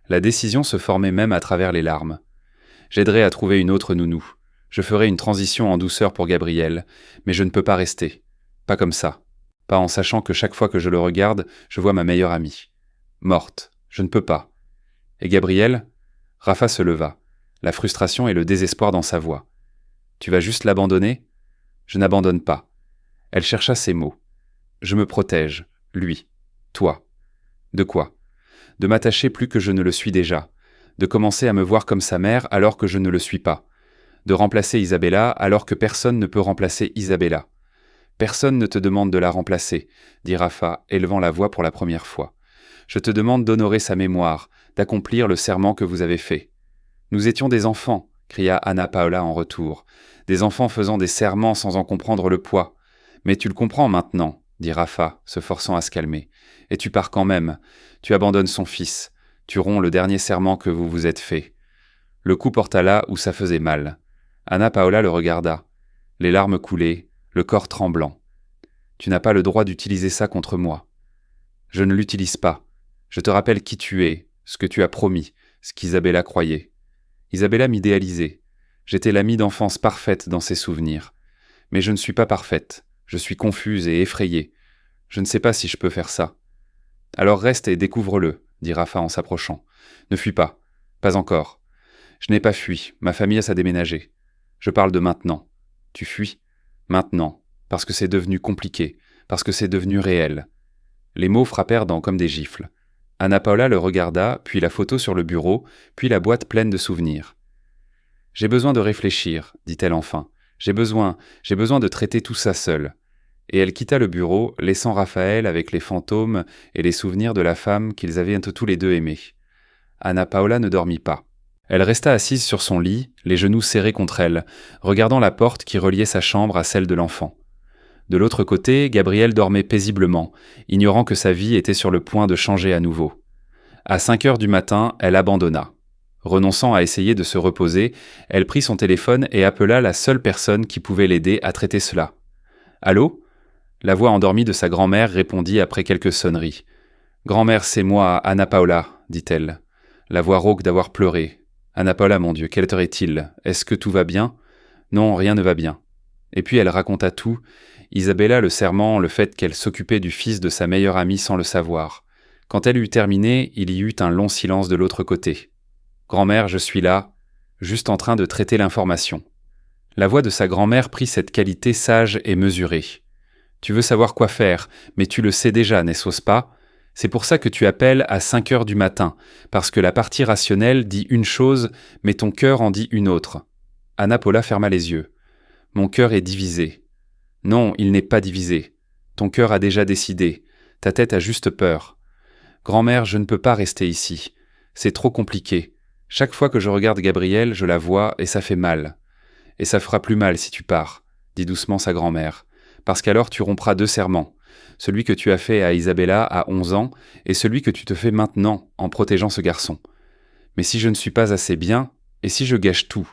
La décision se formait même à travers les larmes. J'aiderai à trouver une autre nounou. Je ferai une transition en douceur pour Gabriel, mais je ne peux pas rester. Pas comme ça. Pas en sachant que chaque fois que je le regarde, je vois ma meilleure amie. Morte. Je ne peux pas. Et Gabriel ? Rafa se leva, la frustration et le désespoir dans sa voix. Tu vas juste l'abandonner ? Je n'abandonne pas. Elle chercha ses mots. Je me protège, lui, toi. De quoi ? De m'attacher plus que je ne le suis déjà, de commencer à me voir comme sa mère alors que je ne le suis pas, de remplacer Isabella alors que personne ne peut remplacer Isabella. Personne ne te demande de la remplacer, dit Rafa, élevant la voix pour la première fois. Je te demande d'honorer sa mémoire, d'accomplir le serment que vous avez fait. Nous étions des enfants, cria Anna Paula en retour, des enfants faisant des serments sans en comprendre le poids. Mais tu le comprends maintenant, dit Rafa, se forçant à se calmer. Et tu pars quand même. Tu abandonnes son fils. Tu romps le dernier serment que vous vous êtes fait. Le coup porta là où ça faisait mal. Anna Paula le regarda. Les larmes coulaient, le corps tremblant. Tu n'as pas le droit d'utiliser ça contre moi. Je ne l'utilise pas. Je te rappelle qui tu es, ce que tu as promis, ce qu'Isabella croyait. Isabella m'idéalisait. J'étais l'amie d'enfance parfaite dans ses souvenirs. Mais je ne suis pas parfaite. Je suis confuse et effrayée. Je ne sais pas si je peux faire ça. Alors reste et découvre-le, dit Rafa en s'approchant. Ne fuis pas. Pas encore. Je n'ai pas fui. Ma famille a déménagé. Je parle de maintenant. Tu fuis ? Maintenant. Parce que c'est devenu compliqué. Parce que c'est devenu réel. Les mots frappèrent comme des gifles. Anna Paula le regarda, puis la photo sur le bureau, puis la boîte pleine de souvenirs. J'ai besoin de réfléchir, dit-elle enfin. J'ai besoin de traiter tout ça seule. Et elle quitta le bureau, laissant Raphaël avec les fantômes et les souvenirs de la femme qu'ils avaient tous les deux aimée. Anna Paula ne dormit pas. Elle resta assise sur son lit, les genoux serrés contre elle, regardant la porte qui reliait sa chambre à celle de l'enfant. De l'autre côté, Gabriel dormait paisiblement, ignorant que sa vie était sur le point de changer à nouveau. À 5 heures du matin, elle abandonna. Renonçant à essayer de se reposer, elle prit son téléphone et appela la seule personne qui pouvait l'aider à traiter cela. « Allô ?» La voix endormie de sa grand-mère répondit après quelques sonneries. « Grand-mère, c'est moi, Anna Paula, » dit-elle. La voix rauque d'avoir pleuré. « Anna Paula, mon Dieu, quelle heure est-il ? Est-ce que tout va bien ? » « Non, rien ne va bien. » Et puis elle raconta tout, Isabella le serment, le fait qu'elle s'occupait du fils de sa meilleure amie sans le savoir. Quand elle eut terminé, il y eut un long silence de l'autre côté. « Grand-mère, je suis là, juste en train de traiter l'information. » La voix de sa grand-mère prit cette qualité sage et mesurée. « Tu veux savoir quoi faire, mais tu le sais déjà, n'est-ce pas ? C'est pour ça que tu appelles à 5 heures du matin, parce que la partie rationnelle dit une chose, mais ton cœur en dit une autre. » Anna Paula ferma les yeux. « Mon cœur est divisé. » « Non, il n'est pas divisé. Ton cœur a déjà décidé. Ta tête a juste peur. Grand-mère, je ne peux pas rester ici. C'est trop compliqué. Chaque fois que je regarde Gabrielle, je la vois et ça fait mal. Et ça fera plus mal si tu pars, dit doucement sa grand-mère. Parce qu'alors tu rompras 2 serments. Celui que tu as fait à Isabella à 11 ans et celui que tu te fais maintenant en protégeant ce garçon. Mais si je ne suis pas assez bien, et si je gâche tout ?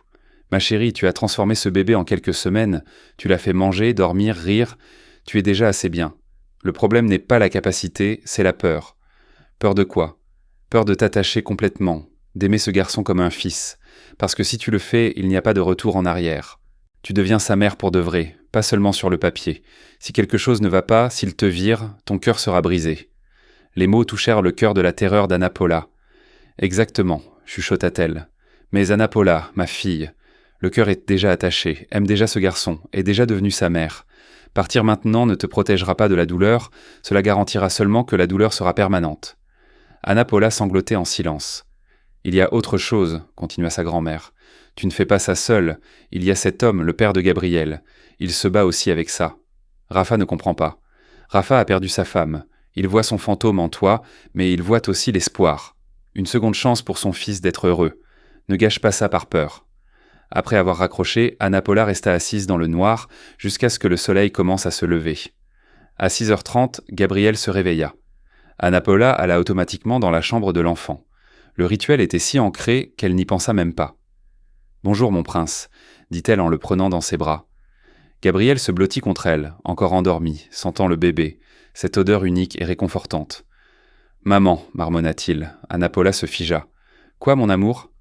Ma chérie, tu as transformé ce bébé en quelques semaines, tu l'as fait manger, dormir, rire, tu es déjà assez bien. Le problème n'est pas la capacité, c'est la peur. Peur de quoi ? Peur de t'attacher complètement, d'aimer ce garçon comme un fils, parce que si tu le fais, il n'y a pas de retour en arrière. Tu deviens sa mère pour de vrai, pas seulement sur le papier. Si quelque chose ne va pas, s'il te vire, ton cœur sera brisé. Les mots touchèrent le cœur de la terreur d'Anna Paula. Exactement, chuchota-t-elle. Mais Anna Paula, ma fille, le cœur est déjà attaché, aime déjà ce garçon, est déjà devenu sa mère. Partir maintenant ne te protégera pas de la douleur, cela garantira seulement que la douleur sera permanente. Anna Paula sanglotait en silence. « Il y a autre chose, » continua sa grand-mère. « Tu ne fais pas ça seule, il y a cet homme, le père de Gabriel. Il se bat aussi avec ça. Rafa ne comprend pas. Rafa a perdu sa femme. Il voit son fantôme en toi, mais il voit aussi l'espoir. Une seconde chance pour son fils d'être heureux. Ne gâche pas ça par peur. » Après avoir raccroché, Anna Paula resta assise dans le noir jusqu'à ce que le soleil commence à se lever. À 6h30, Gabriel se réveilla. Anna Paula alla automatiquement dans la chambre de l'enfant. Le rituel était si ancré qu'elle n'y pensa même pas. « Bonjour mon prince », dit-elle en le prenant dans ses bras. Gabriel se blottit contre elle, encore endormi, sentant le bébé, cette odeur unique et réconfortante. « Maman », marmonna-t-il. Anna Paula se figea. « Quoi, mon amour ?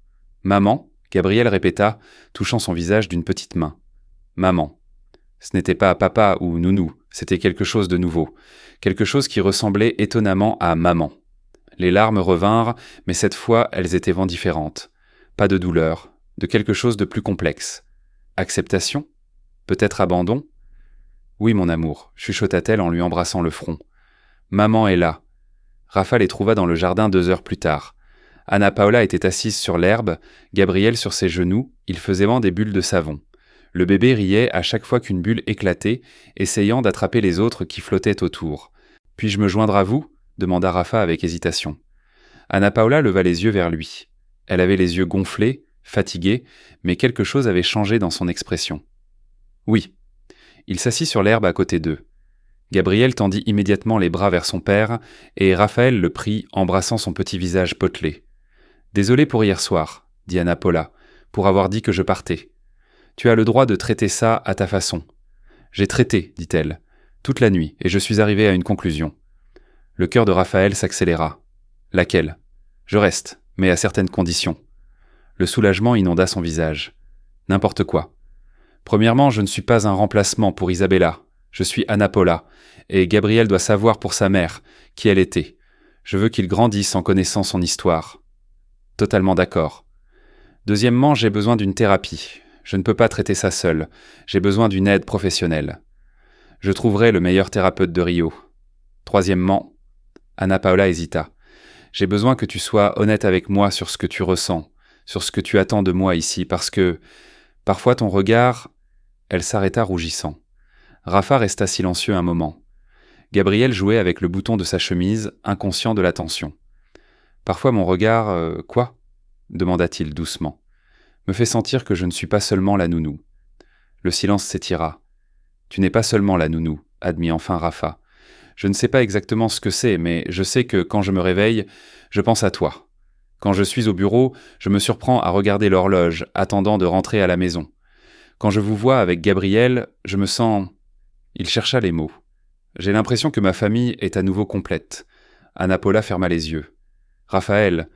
Maman ?» Gabriel répéta, touchant son visage d'une petite main. « Maman. » Ce n'était pas papa ou nounou, c'était quelque chose de nouveau, quelque chose qui ressemblait étonnamment à maman. Les larmes revinrent, mais cette fois elles étaient différentes. Pas de douleur, de quelque chose de plus complexe. Acceptation ? Peut-être abandon ? Oui, mon amour, chuchota-t-elle en lui embrassant le front. Maman est là. Rafa les trouva dans le jardin 2 heures plus tard. Anna Paula était assise sur l'herbe, Gabriel sur ses genoux, il faisait des bulles de savon. Le bébé riait à chaque fois qu'une bulle éclatait, essayant d'attraper les autres qui flottaient autour. « Puis-je me joindre à vous ?» demanda Rafa avec hésitation. Anna Paula leva les yeux vers lui. Elle avait les yeux gonflés, fatiguée, mais quelque chose avait changé dans son expression. « Oui. » Il s'assit sur l'herbe à côté d'eux. Gabriel tendit immédiatement les bras vers son père, et Raphaël le prit, embrassant son petit visage potelé. « Désolé pour hier soir, » dit Anna Paula, « pour avoir dit que je partais. Tu as le droit de traiter ça à ta façon. »« J'ai traité, » dit-elle, « toute la nuit, et je suis arrivée à une conclusion. » Le cœur de Raphaël s'accéléra. « Laquelle ? » ?»« Je reste, mais à certaines conditions. » Le soulagement inonda son visage. « N'importe quoi. Premièrement, je ne suis pas un remplacement pour Isabella. Je suis Anna Paula, et Gabriel doit savoir pour sa mère qui elle était. Je veux qu'il grandisse en connaissant son histoire. » Totalement d'accord. Deuxièmement, j'ai besoin d'une thérapie. Je ne peux pas traiter ça seul. J'ai besoin d'une aide professionnelle. Je trouverai le meilleur thérapeute de Rio. Troisièmement, Anna Paula hésita. J'ai besoin que tu sois honnête avec moi sur ce que tu ressens. sur ce que tu attends de moi ici, parce que, parfois ton regard... » Elle s'arrêta rougissant. Rafa resta silencieux un moment. Gabriel jouait avec le bouton de sa chemise, inconscient de la tension. « Parfois mon regard... quoi ?» demanda-t-il doucement. « Me fait sentir que je ne suis pas seulement la nounou. » Le silence s'étira. « Tu n'es pas seulement la nounou, » admit enfin Rafa. « Je ne sais pas exactement ce que c'est, mais je sais que quand je me réveille, je pense à toi. Quand je suis au bureau, je me surprends à regarder l'horloge, attendant de rentrer à la maison. Quand je vous vois avec Gabriel, je me sens... » Il chercha les mots. « J'ai l'impression que ma famille est à nouveau complète. » Anna Paula ferma les yeux. « Raphaël,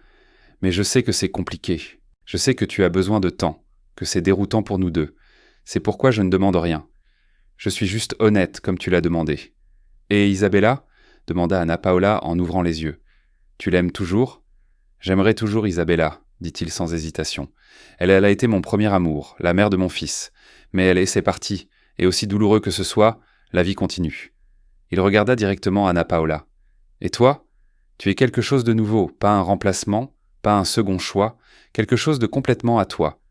mais je sais que c'est compliqué. Je sais que tu as besoin de temps, que c'est déroutant pour nous deux. C'est pourquoi je ne demande rien. Je suis juste honnête, comme tu l'as demandé. »« Et Isabella ?» demanda Anna Paula en ouvrant les yeux. « Tu l'aimes toujours ?»« J'aimerais toujours Isabella, » dit-il sans hésitation. « Elle a été mon premier amour, la mère de mon fils. Mais c'est parti, et aussi douloureux que ce soit, la vie continue. » Il regarda directement Anna Paula. « Et toi ? Tu es quelque chose de nouveau, pas un remplacement, pas un second choix, quelque chose de complètement à toi. »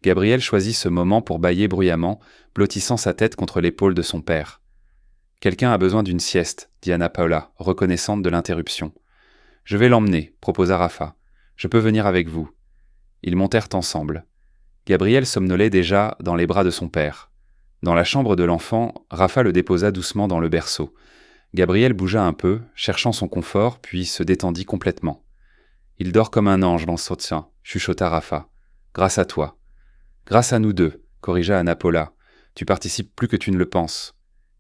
Gabriel choisit ce moment pour bâiller bruyamment, blottissant sa tête contre l'épaule de son père. « Quelqu'un a besoin d'une sieste, » dit Anna Paula, reconnaissante de l'interruption. « Je vais l'emmener, » proposa Rafa. « Je peux venir avec vous. » Ils montèrent ensemble. Gabriel somnolait déjà dans les bras de son père. Dans la chambre de l'enfant, Rafa le déposa doucement dans le berceau. Gabriel bougea un peu, cherchant son confort, puis se détendit complètement. « Il dort comme un ange dans son sein, » chuchota Rafa. « Grâce à toi. »« Grâce à nous deux, » corrigea Anna Paula. « Tu participes plus que tu ne le penses. »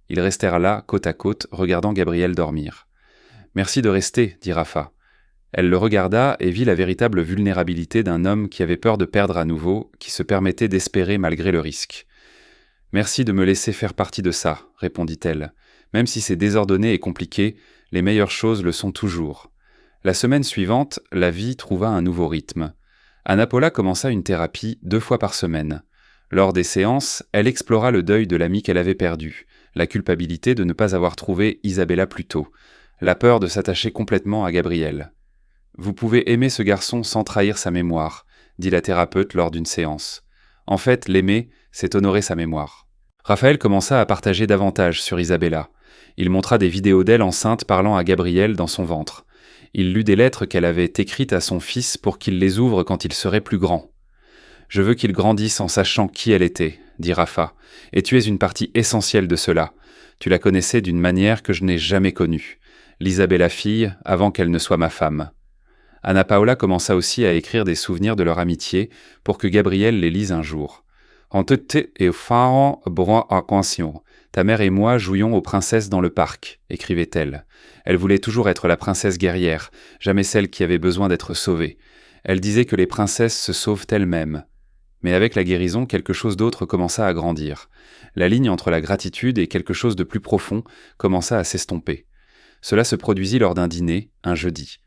Ils restèrent là, côte à côte, regardant Gabriel dormir. « Merci de rester, » dit Rafa. Elle le regarda et vit la véritable vulnérabilité d'un homme qui avait peur de perdre à nouveau, qui se permettait d'espérer malgré le risque. « Merci de me laisser faire partie de ça, » répondit-elle. « Même si c'est désordonné et compliqué, les meilleures choses le sont toujours. » La semaine suivante, la vie trouva un nouveau rythme. Anna Paula commença une thérapie 2 fois par semaine. Lors des séances, elle explora le deuil de l'amie qu'elle avait perdu, la culpabilité de ne pas avoir trouvé Isabella plus tôt, la peur de s'attacher complètement à Gabriel. « Vous pouvez aimer ce garçon sans trahir sa mémoire, » dit la thérapeute lors d'une séance. En fait, l'aimer, c'est honorer sa mémoire. Raphaël commença à partager davantage sur Isabella. Il montra des vidéos d'elle enceinte parlant à Gabriel dans son ventre. Il lut des lettres qu'elle avait écrites à son fils pour qu'il les ouvre quand il serait plus grand. « Je veux qu'il grandisse en sachant qui elle était, » dit Rafa, « et tu es une partie essentielle de cela. Tu la connaissais d'une manière que je n'ai jamais connue. L'Isabella fille, avant qu'elle ne soit ma femme. » Anna Paula commença aussi à écrire des souvenirs de leur amitié pour que Gabriel les lise un jour. « En tete et faron broin arc-en-ciel. Ta mère et moi jouions aux princesses dans le parc, » écrivait-elle. Elle voulait toujours être la princesse guerrière, jamais celle qui avait besoin d'être sauvée. Elle disait que les princesses se sauvent elles-mêmes. Mais avec la guérison, quelque chose d'autre commença à grandir. La ligne entre la gratitude et quelque chose de plus profond commença à s'estomper. Cela se produisit lors d'un dîner, un jeudi.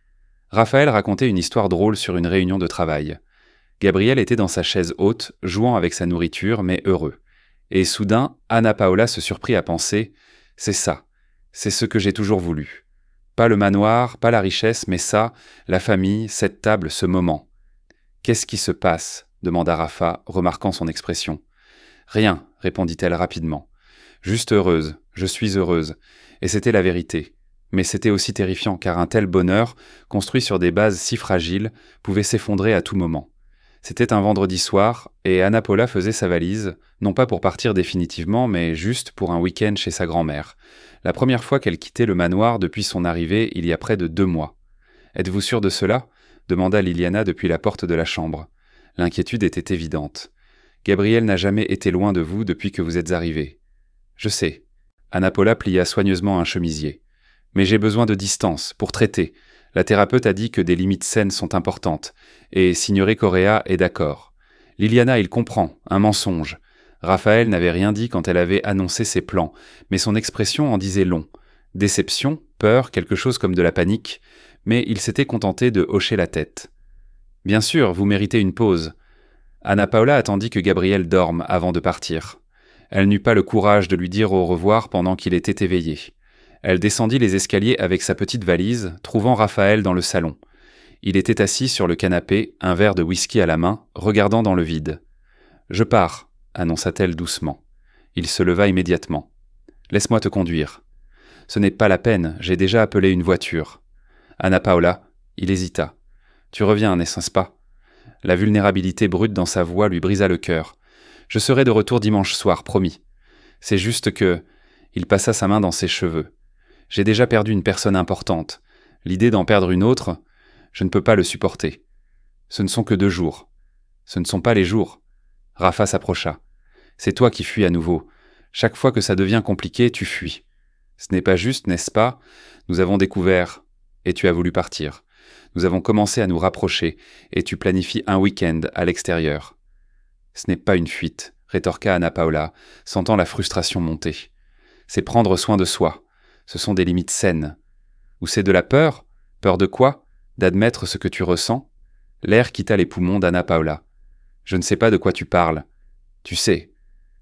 Raphaël racontait une histoire drôle sur une réunion de travail. Gabriel était dans sa chaise haute, jouant avec sa nourriture, mais heureux. Et soudain, Anna Paula se surprit à penser « C'est ça, c'est ce que j'ai toujours voulu. Pas le manoir, pas la richesse, mais ça, la famille, cette table, ce moment. »« Qu'est-ce qui se passe ?» demanda Rafa, remarquant son expression. « Rien, » répondit-elle rapidement. « Juste heureuse, je suis heureuse. » Et c'était la vérité. Mais c'était aussi terrifiant, car un tel bonheur, construit sur des bases si fragiles, pouvait s'effondrer à tout moment. C'était un vendredi soir, et Anna Paula faisait sa valise, non pas pour partir définitivement, mais juste pour un week-end chez sa grand-mère. La première fois qu'elle quittait le manoir depuis son arrivée il y a près de 2 mois. « Êtes-vous sûre de cela ?» demanda Liliana depuis la porte de la chambre. L'inquiétude était évidente. « Gabriel n'a jamais été loin de vous depuis que vous êtes arrivé. »« Je sais. » Anna Paula plia soigneusement un chemisier. « Mais j'ai besoin de distance, pour traiter. La thérapeute a dit que des limites saines sont importantes. Et Signoré Correa est d'accord. Liliana, il comprend, un mensonge. » Raphaël n'avait rien dit quand elle avait annoncé ses plans, mais son expression en disait long. Déception, peur, quelque chose comme de la panique, mais il s'était contenté de hocher la tête. « Bien sûr, vous méritez une pause. » Anna Paula attendit que Gabriel dorme avant de partir. Elle n'eut pas le courage de lui dire au revoir pendant qu'il était éveillé. Elle descendit les escaliers avec sa petite valise, trouvant Raphaël dans le salon. Il était assis sur le canapé, un verre de whisky à la main, regardant dans le vide. « Je pars », annonça-t-elle doucement. Il se leva immédiatement. « Laisse-moi te conduire. »« Ce n'est pas la peine, j'ai déjà appelé une voiture. »« Anna Paula », il hésita. « Tu reviens, n'est-ce pas ?» La vulnérabilité brute dans sa voix lui brisa le cœur. « Je serai de retour dimanche soir, promis. C'est juste que... » Il passa sa main dans ses cheveux. « J'ai déjà perdu une personne importante. L'idée d'en perdre une autre, je ne peux pas le supporter. Ce ne sont que 2 jours. Ce ne sont pas les jours. » Rafa s'approcha. « C'est toi qui fuis à nouveau. Chaque fois que ça devient compliqué, tu fuis. Ce n'est pas juste, n'est-ce pas? Nous avons découvert... Et tu as voulu partir. Nous avons commencé à nous rapprocher, et tu planifies un week-end à l'extérieur. » « Ce n'est pas une fuite, » rétorqua Anna Paula, sentant la frustration monter. « C'est prendre soin de soi. Ce sont des limites saines. Ou c'est de la peur? Peur de quoi? D'admettre ce que tu ressens? » L'air quitta les poumons d'Anna Paula. « Je ne sais pas de quoi tu parles. »« Tu sais. »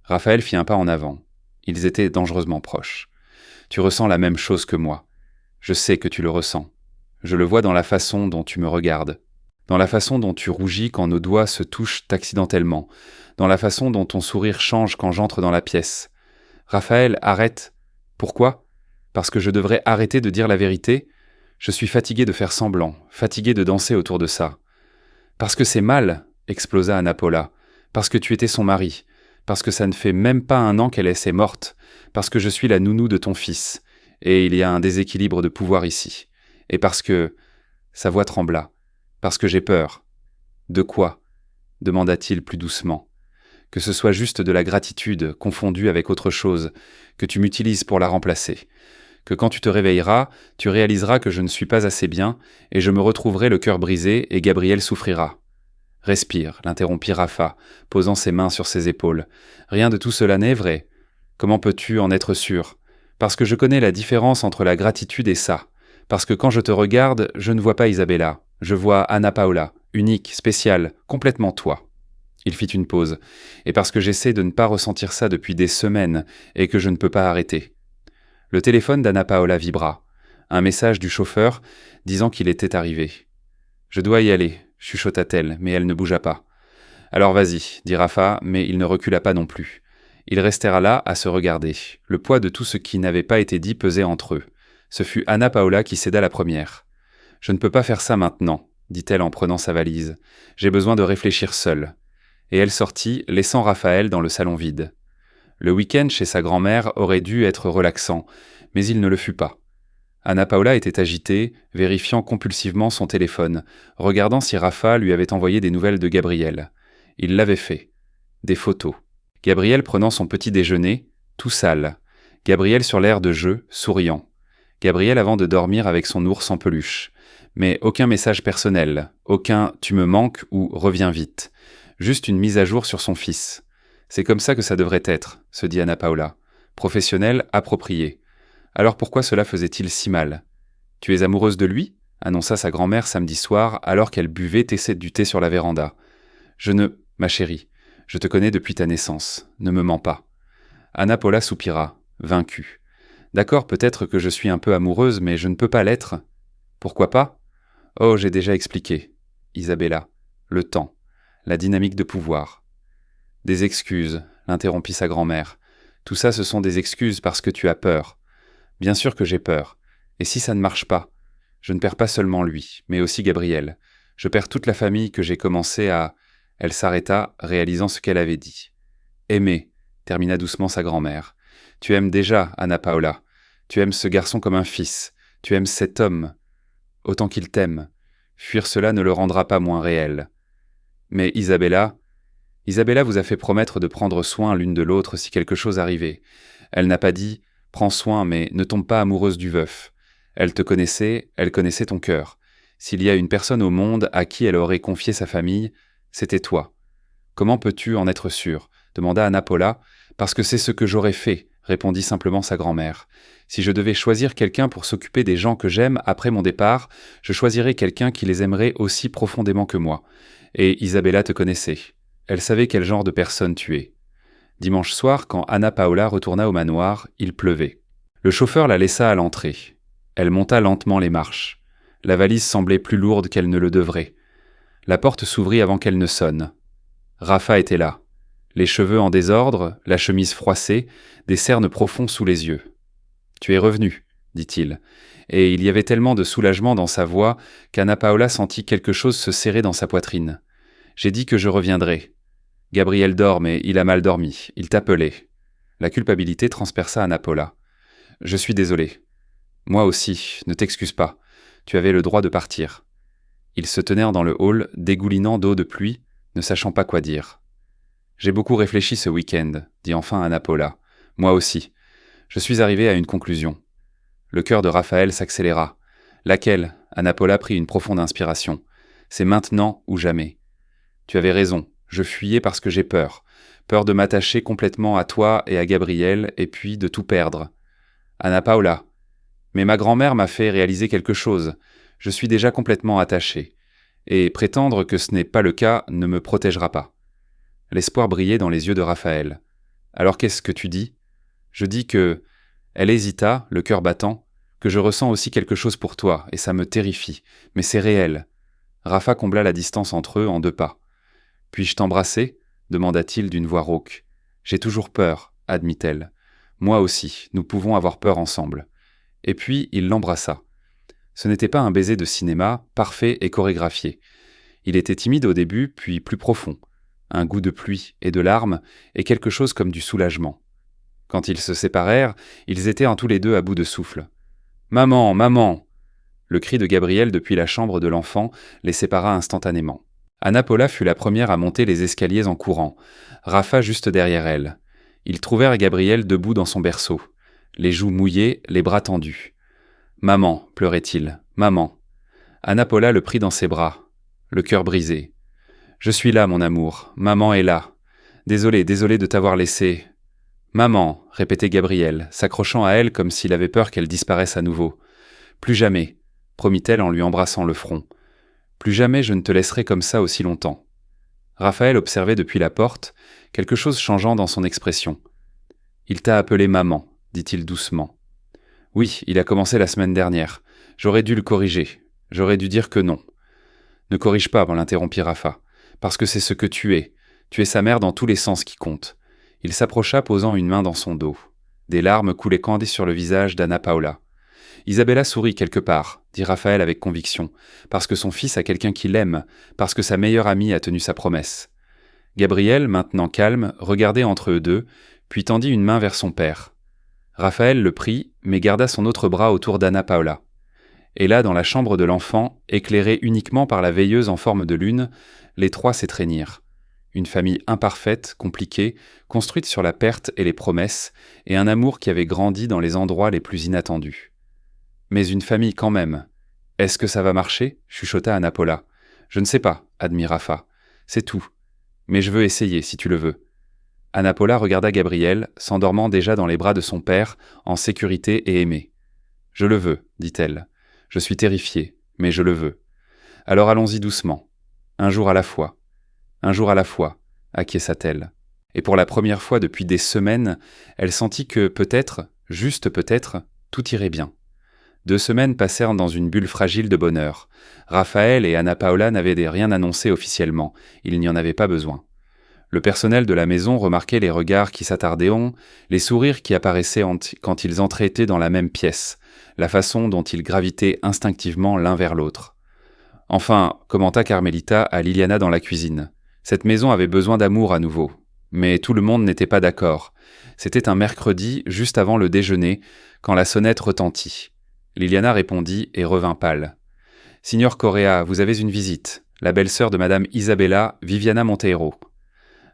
Raphaël fit un pas en avant. Ils étaient dangereusement proches. « Tu ressens la même chose que moi. Je sais que tu le ressens. Je le vois dans la façon dont tu me regardes. Dans la façon dont tu rougis quand nos doigts se touchent accidentellement. Dans la façon dont ton sourire change quand j'entre dans la pièce. Raphaël, arrête. Pourquoi? Parce que je devrais arrêter de dire la vérité? Je suis fatigué de faire semblant, fatigué de danser autour de ça. Parce que c'est mal, explosa Anna Paula. Parce que tu étais son mari. Parce que ça ne fait même pas 1 an qu'elle est morte. Parce que je suis la nounou de ton fils. Et il y a un déséquilibre de pouvoir ici. Et parce que... Sa voix trembla. Parce que j'ai peur. De quoi? Demanda-t-il plus doucement. Que ce soit juste de la gratitude, confondue avec autre chose, que tu m'utilises pour la remplacer. Que quand tu te réveilleras, tu réaliseras que je ne suis pas assez bien, et je me retrouverai le cœur brisé, et Gabriel souffrira. Respire, l'interrompit Rafa, posant ses mains sur ses épaules. Rien de tout cela n'est vrai. Comment peux-tu en être sûr? Parce que je connais la différence entre la gratitude et ça. Parce que quand je te regarde, je ne vois pas Isabella. Je vois Anna Paula, unique, spéciale, complètement toi. Il fit une pause. Et parce que j'essaie de ne pas ressentir ça depuis des semaines, et que je ne peux pas arrêter. Le téléphone d'Anna Paula vibra. Un message du chauffeur disant qu'il était arrivé. « Je dois y aller », chuchota-t-elle, mais elle ne bougea pas. « Alors vas-y », dit Rafa, mais il ne recula pas non plus. Ils restèrent là à se regarder. Le poids de tout ce qui n'avait pas été dit pesait entre eux. Ce fut Anna Paula qui céda la première. « Je ne peux pas faire ça maintenant », dit-elle en prenant sa valise. « J'ai besoin de réfléchir seule. » Et elle sortit, laissant Raphaël dans le salon vide. Le week-end chez sa grand-mère aurait dû être relaxant, mais il ne le fut pas. Anna Paula était agitée, vérifiant compulsivement son téléphone, regardant si Rafa lui avait envoyé des nouvelles de Gabriel. Il l'avait fait. Des photos. Gabriel prenant son petit déjeuner, tout sale. Gabriel sur l'air de jeu, souriant. Gabriel avant de dormir avec son ours en peluche. Mais aucun message personnel, aucun « tu me manques » ou « reviens vite ». Juste une mise à jour sur son fils. C'est comme ça que ça devrait être, se dit Anna Paula. Professionnel, approprié. Alors pourquoi cela faisait-il si mal? Tu es amoureuse de lui? Annonça sa grand-mère samedi soir alors qu'elle buvait du thé sur la véranda. Ma chérie, je te connais depuis ta naissance. Ne me mens pas. Anna Paula soupira, vaincue. D'accord, peut-être que je suis un peu amoureuse, mais je ne peux pas l'être. Pourquoi pas? Oh, j'ai déjà expliqué. Isabella. Le temps. La dynamique de pouvoir. Des excuses, l'interrompit sa grand-mère. Tout ça, ce sont des excuses parce que tu as peur. Bien sûr que j'ai peur. Et si ça ne marche pas? Je ne perds pas seulement lui, mais aussi Gabriel. Je perds toute la famille que j'ai commencé à... Elle s'arrêta, réalisant ce qu'elle avait dit. Aimer, termina doucement sa grand-mère. Tu aimes déjà, Anna Paula. Tu aimes ce garçon comme un fils. Tu aimes cet homme. Autant qu'il t'aime. Fuir cela ne le rendra pas moins réel. Mais Isabella vous a fait promettre de prendre soin l'une de l'autre si quelque chose arrivait. Elle n'a pas dit « prends soin, mais ne tombe pas amoureuse du veuf ». Elle te connaissait, elle connaissait ton cœur. S'il y a une personne au monde à qui elle aurait confié sa famille, c'était toi. Comment peux-tu en être sûre? Demanda Anna Paula. Parce que c'est ce que j'aurais fait, répondit simplement sa grand-mère. Si je devais choisir quelqu'un pour s'occuper des gens que j'aime après mon départ, je choisirais quelqu'un qui les aimerait aussi profondément que moi. Et Isabella te connaissait. Elle savait quel genre de personne tu es. Dimanche soir, quand Anna Paula retourna au manoir, il pleuvait. Le chauffeur la laissa à l'entrée. Elle monta lentement les marches. La valise semblait plus lourde qu'elle ne le devrait. La porte s'ouvrit avant qu'elle ne sonne. Rafa était là. Les cheveux en désordre, la chemise froissée, des cernes profonds sous les yeux. « Tu es revenu », dit-il, et il y avait tellement de soulagement dans sa voix qu'Anna Paula sentit quelque chose se serrer dans sa poitrine. « J'ai dit que je reviendrai. Gabriel dort, mais il a mal dormi. Il t'appelait. » La culpabilité transperça Anna Paula. « Je suis désolé. Moi aussi, ne t'excuse pas. Tu avais le droit de partir. » Ils se tenèrent dans le hall, dégoulinant d'eau de pluie, ne sachant pas quoi dire. « J'ai beaucoup réfléchi ce week-end, » dit enfin Anna Paula. « Moi aussi. Je suis arrivé à une conclusion. » Le cœur de Raphaël s'accéléra. « Laquelle ?» Anna Paula prit une profonde inspiration. « C'est maintenant ou jamais. » « Tu avais raison. Je fuyais parce que j'ai peur. Peur de m'attacher complètement à toi et à Gabriel, et puis de tout perdre. Anna Paula. Mais ma grand-mère m'a fait réaliser quelque chose. Je suis déjà complètement attaché. Et prétendre que ce n'est pas le cas ne me protégera pas. » L'espoir brillait dans les yeux de Raphaël. « Alors qu'est-ce que tu dis ? » « Je dis que... » Elle hésita, le cœur battant, « que je ressens aussi quelque chose pour toi, et ça me terrifie. Mais c'est réel. » Rafa combla la distance entre eux en 2 pas. « Puis-je t'embrasser ?» demanda-t-il d'une voix rauque. « J'ai toujours peur, » admit-elle. « Moi aussi, nous pouvons avoir peur ensemble. » Et puis il l'embrassa. Ce n'était pas un baiser de cinéma, parfait et chorégraphié. Il était timide au début, puis plus profond. Un goût de pluie et de larmes, et quelque chose comme du soulagement. Quand ils se séparèrent, ils étaient tous les deux à bout de souffle. « Maman, maman !» Le cri de Gabriel depuis la chambre de l'enfant les sépara instantanément. Anna Paula fut la première à monter les escaliers en courant, Rafa juste derrière elle. Ils trouvèrent Gabriel debout dans son berceau, les joues mouillées, les bras tendus. « Maman !» pleurait-il. « Maman !» Anna Paula le prit dans ses bras, le cœur brisé. « Je suis là, mon amour. Maman est là. Désolé de t'avoir laissé. »« Maman !» répétait Gabriel, s'accrochant à elle comme s'il avait peur qu'elle disparaisse à nouveau. « Plus jamais !» promit-elle en lui embrassant le front. « Plus jamais je ne te laisserai comme ça aussi longtemps. » Raphaël observait depuis la porte, quelque chose changeant dans son expression. « Il t'a appelé maman », dit-il doucement. « Oui, il a commencé la semaine dernière. J'aurais dû le corriger. J'aurais dû dire que non. »« Ne corrige pas, » l'interrompit Rafa, « parce que c'est ce que tu es. Tu es sa mère dans tous les sens qui comptent. » Il s'approcha posant une main dans son dos. Des larmes coulaient candées sur le visage d'Anna Paula. « Isabella sourit quelque part, » dit Raphaël avec conviction, « parce que son fils a quelqu'un qui l'aime, parce que sa meilleure amie a tenu sa promesse. » Gabriel, maintenant calme, regardait entre eux deux, puis tendit une main vers son père. Raphaël le prit, mais garda son autre bras autour d'Anna Paula. Et là, dans la chambre de l'enfant, éclairée uniquement par la veilleuse en forme de lune, les 3 s'étreignirent. Une famille imparfaite, compliquée, construite sur la perte et les promesses, et un amour qui avait grandi dans les endroits les plus inattendus. Mais une famille quand même. « Est-ce que ça va marcher ?» chuchota Anna Paula. « Je ne sais pas, » admit Rafa. « C'est tout. Mais je veux essayer, si tu le veux. » Anna Paula regarda Gabriel, s'endormant déjà dans les bras de son père, en sécurité et aimé. « Je le veux, » dit-elle. « Je suis terrifiée, mais je le veux. Alors allons-y doucement. Un jour à la fois. Un jour à la fois, » acquiesça-t-elle. Et pour la première fois depuis des semaines, elle sentit que peut-être, juste peut-être, tout irait bien. 2 semaines passèrent dans une bulle fragile de bonheur. Raphaël et Anna Paula n'avaient rien annoncé officiellement, il n'y en avait pas besoin. Le personnel de la maison remarquait les regards qui s'attardaient, les sourires qui apparaissaient quand ils entraient dans la même pièce, la façon dont ils gravitaient instinctivement l'un vers l'autre. Enfin, commenta Carmelita à Liliana dans la cuisine. Cette maison avait besoin d'amour à nouveau. Mais tout le monde n'était pas d'accord. C'était un mercredi, juste avant le déjeuner, quand la sonnette retentit. Liliana répondit et revint pâle. « Signor Correa, vous avez une visite. La belle-sœur de Madame Isabella, Viviana Monteiro. »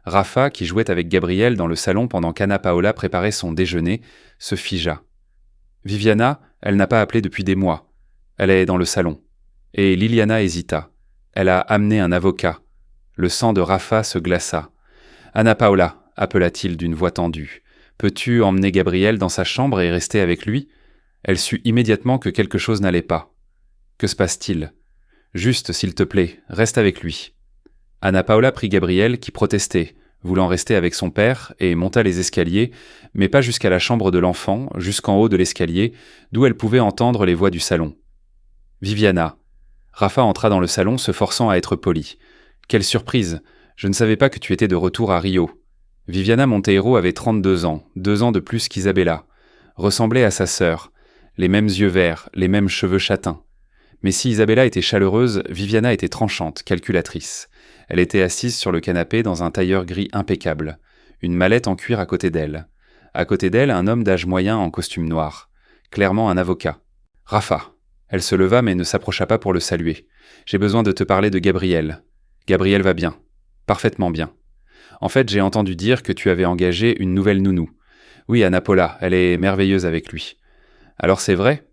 Rafa, qui jouait avec Gabriel dans le salon pendant qu'Anna Paula préparait son déjeuner, se figea. « Viviana, elle n'a pas appelé depuis des mois. Elle est dans le salon. » Et Liliana hésita. Elle a amené un avocat. Le sang de Rafa se glaça. « Anna Paula, » appela-t-il d'une voix tendue, « peux-tu emmener Gabriel dans sa chambre et rester avec lui ?» Elle sut immédiatement que quelque chose n'allait pas. « Que se passe-t-il ? Juste, s'il te plaît, reste avec lui. » Anna Paula prit Gabriel qui protestait, voulant rester avec son père, et monta les escaliers, mais pas jusqu'à la chambre de l'enfant, jusqu'en haut de l'escalier, d'où elle pouvait entendre les voix du salon. « Viviana, Rafa entra dans le salon, se forçant à être poli. « Quelle surprise! Je ne savais pas que tu étais de retour à Rio. » Viviana Monteiro avait 32 ans, 2 ans de plus qu'Isabella. Ressemblait à sa sœur. Les mêmes yeux verts, les mêmes cheveux châtains. Mais si Isabella était chaleureuse, Viviana était tranchante, calculatrice. Elle était assise sur le canapé dans un tailleur gris impeccable. Une mallette en cuir à côté d'elle. À côté d'elle, un homme d'âge moyen en costume noir. Clairement un avocat. « Rafa !» Elle se leva mais ne s'approcha pas pour le saluer. « J'ai besoin de te parler de Gabriel. Gabriel va bien. Parfaitement bien. En fait, j'ai entendu dire que tu avais engagé une nouvelle nounou. Oui, Anna Paula, elle est merveilleuse avec lui. Alors c'est vrai ?»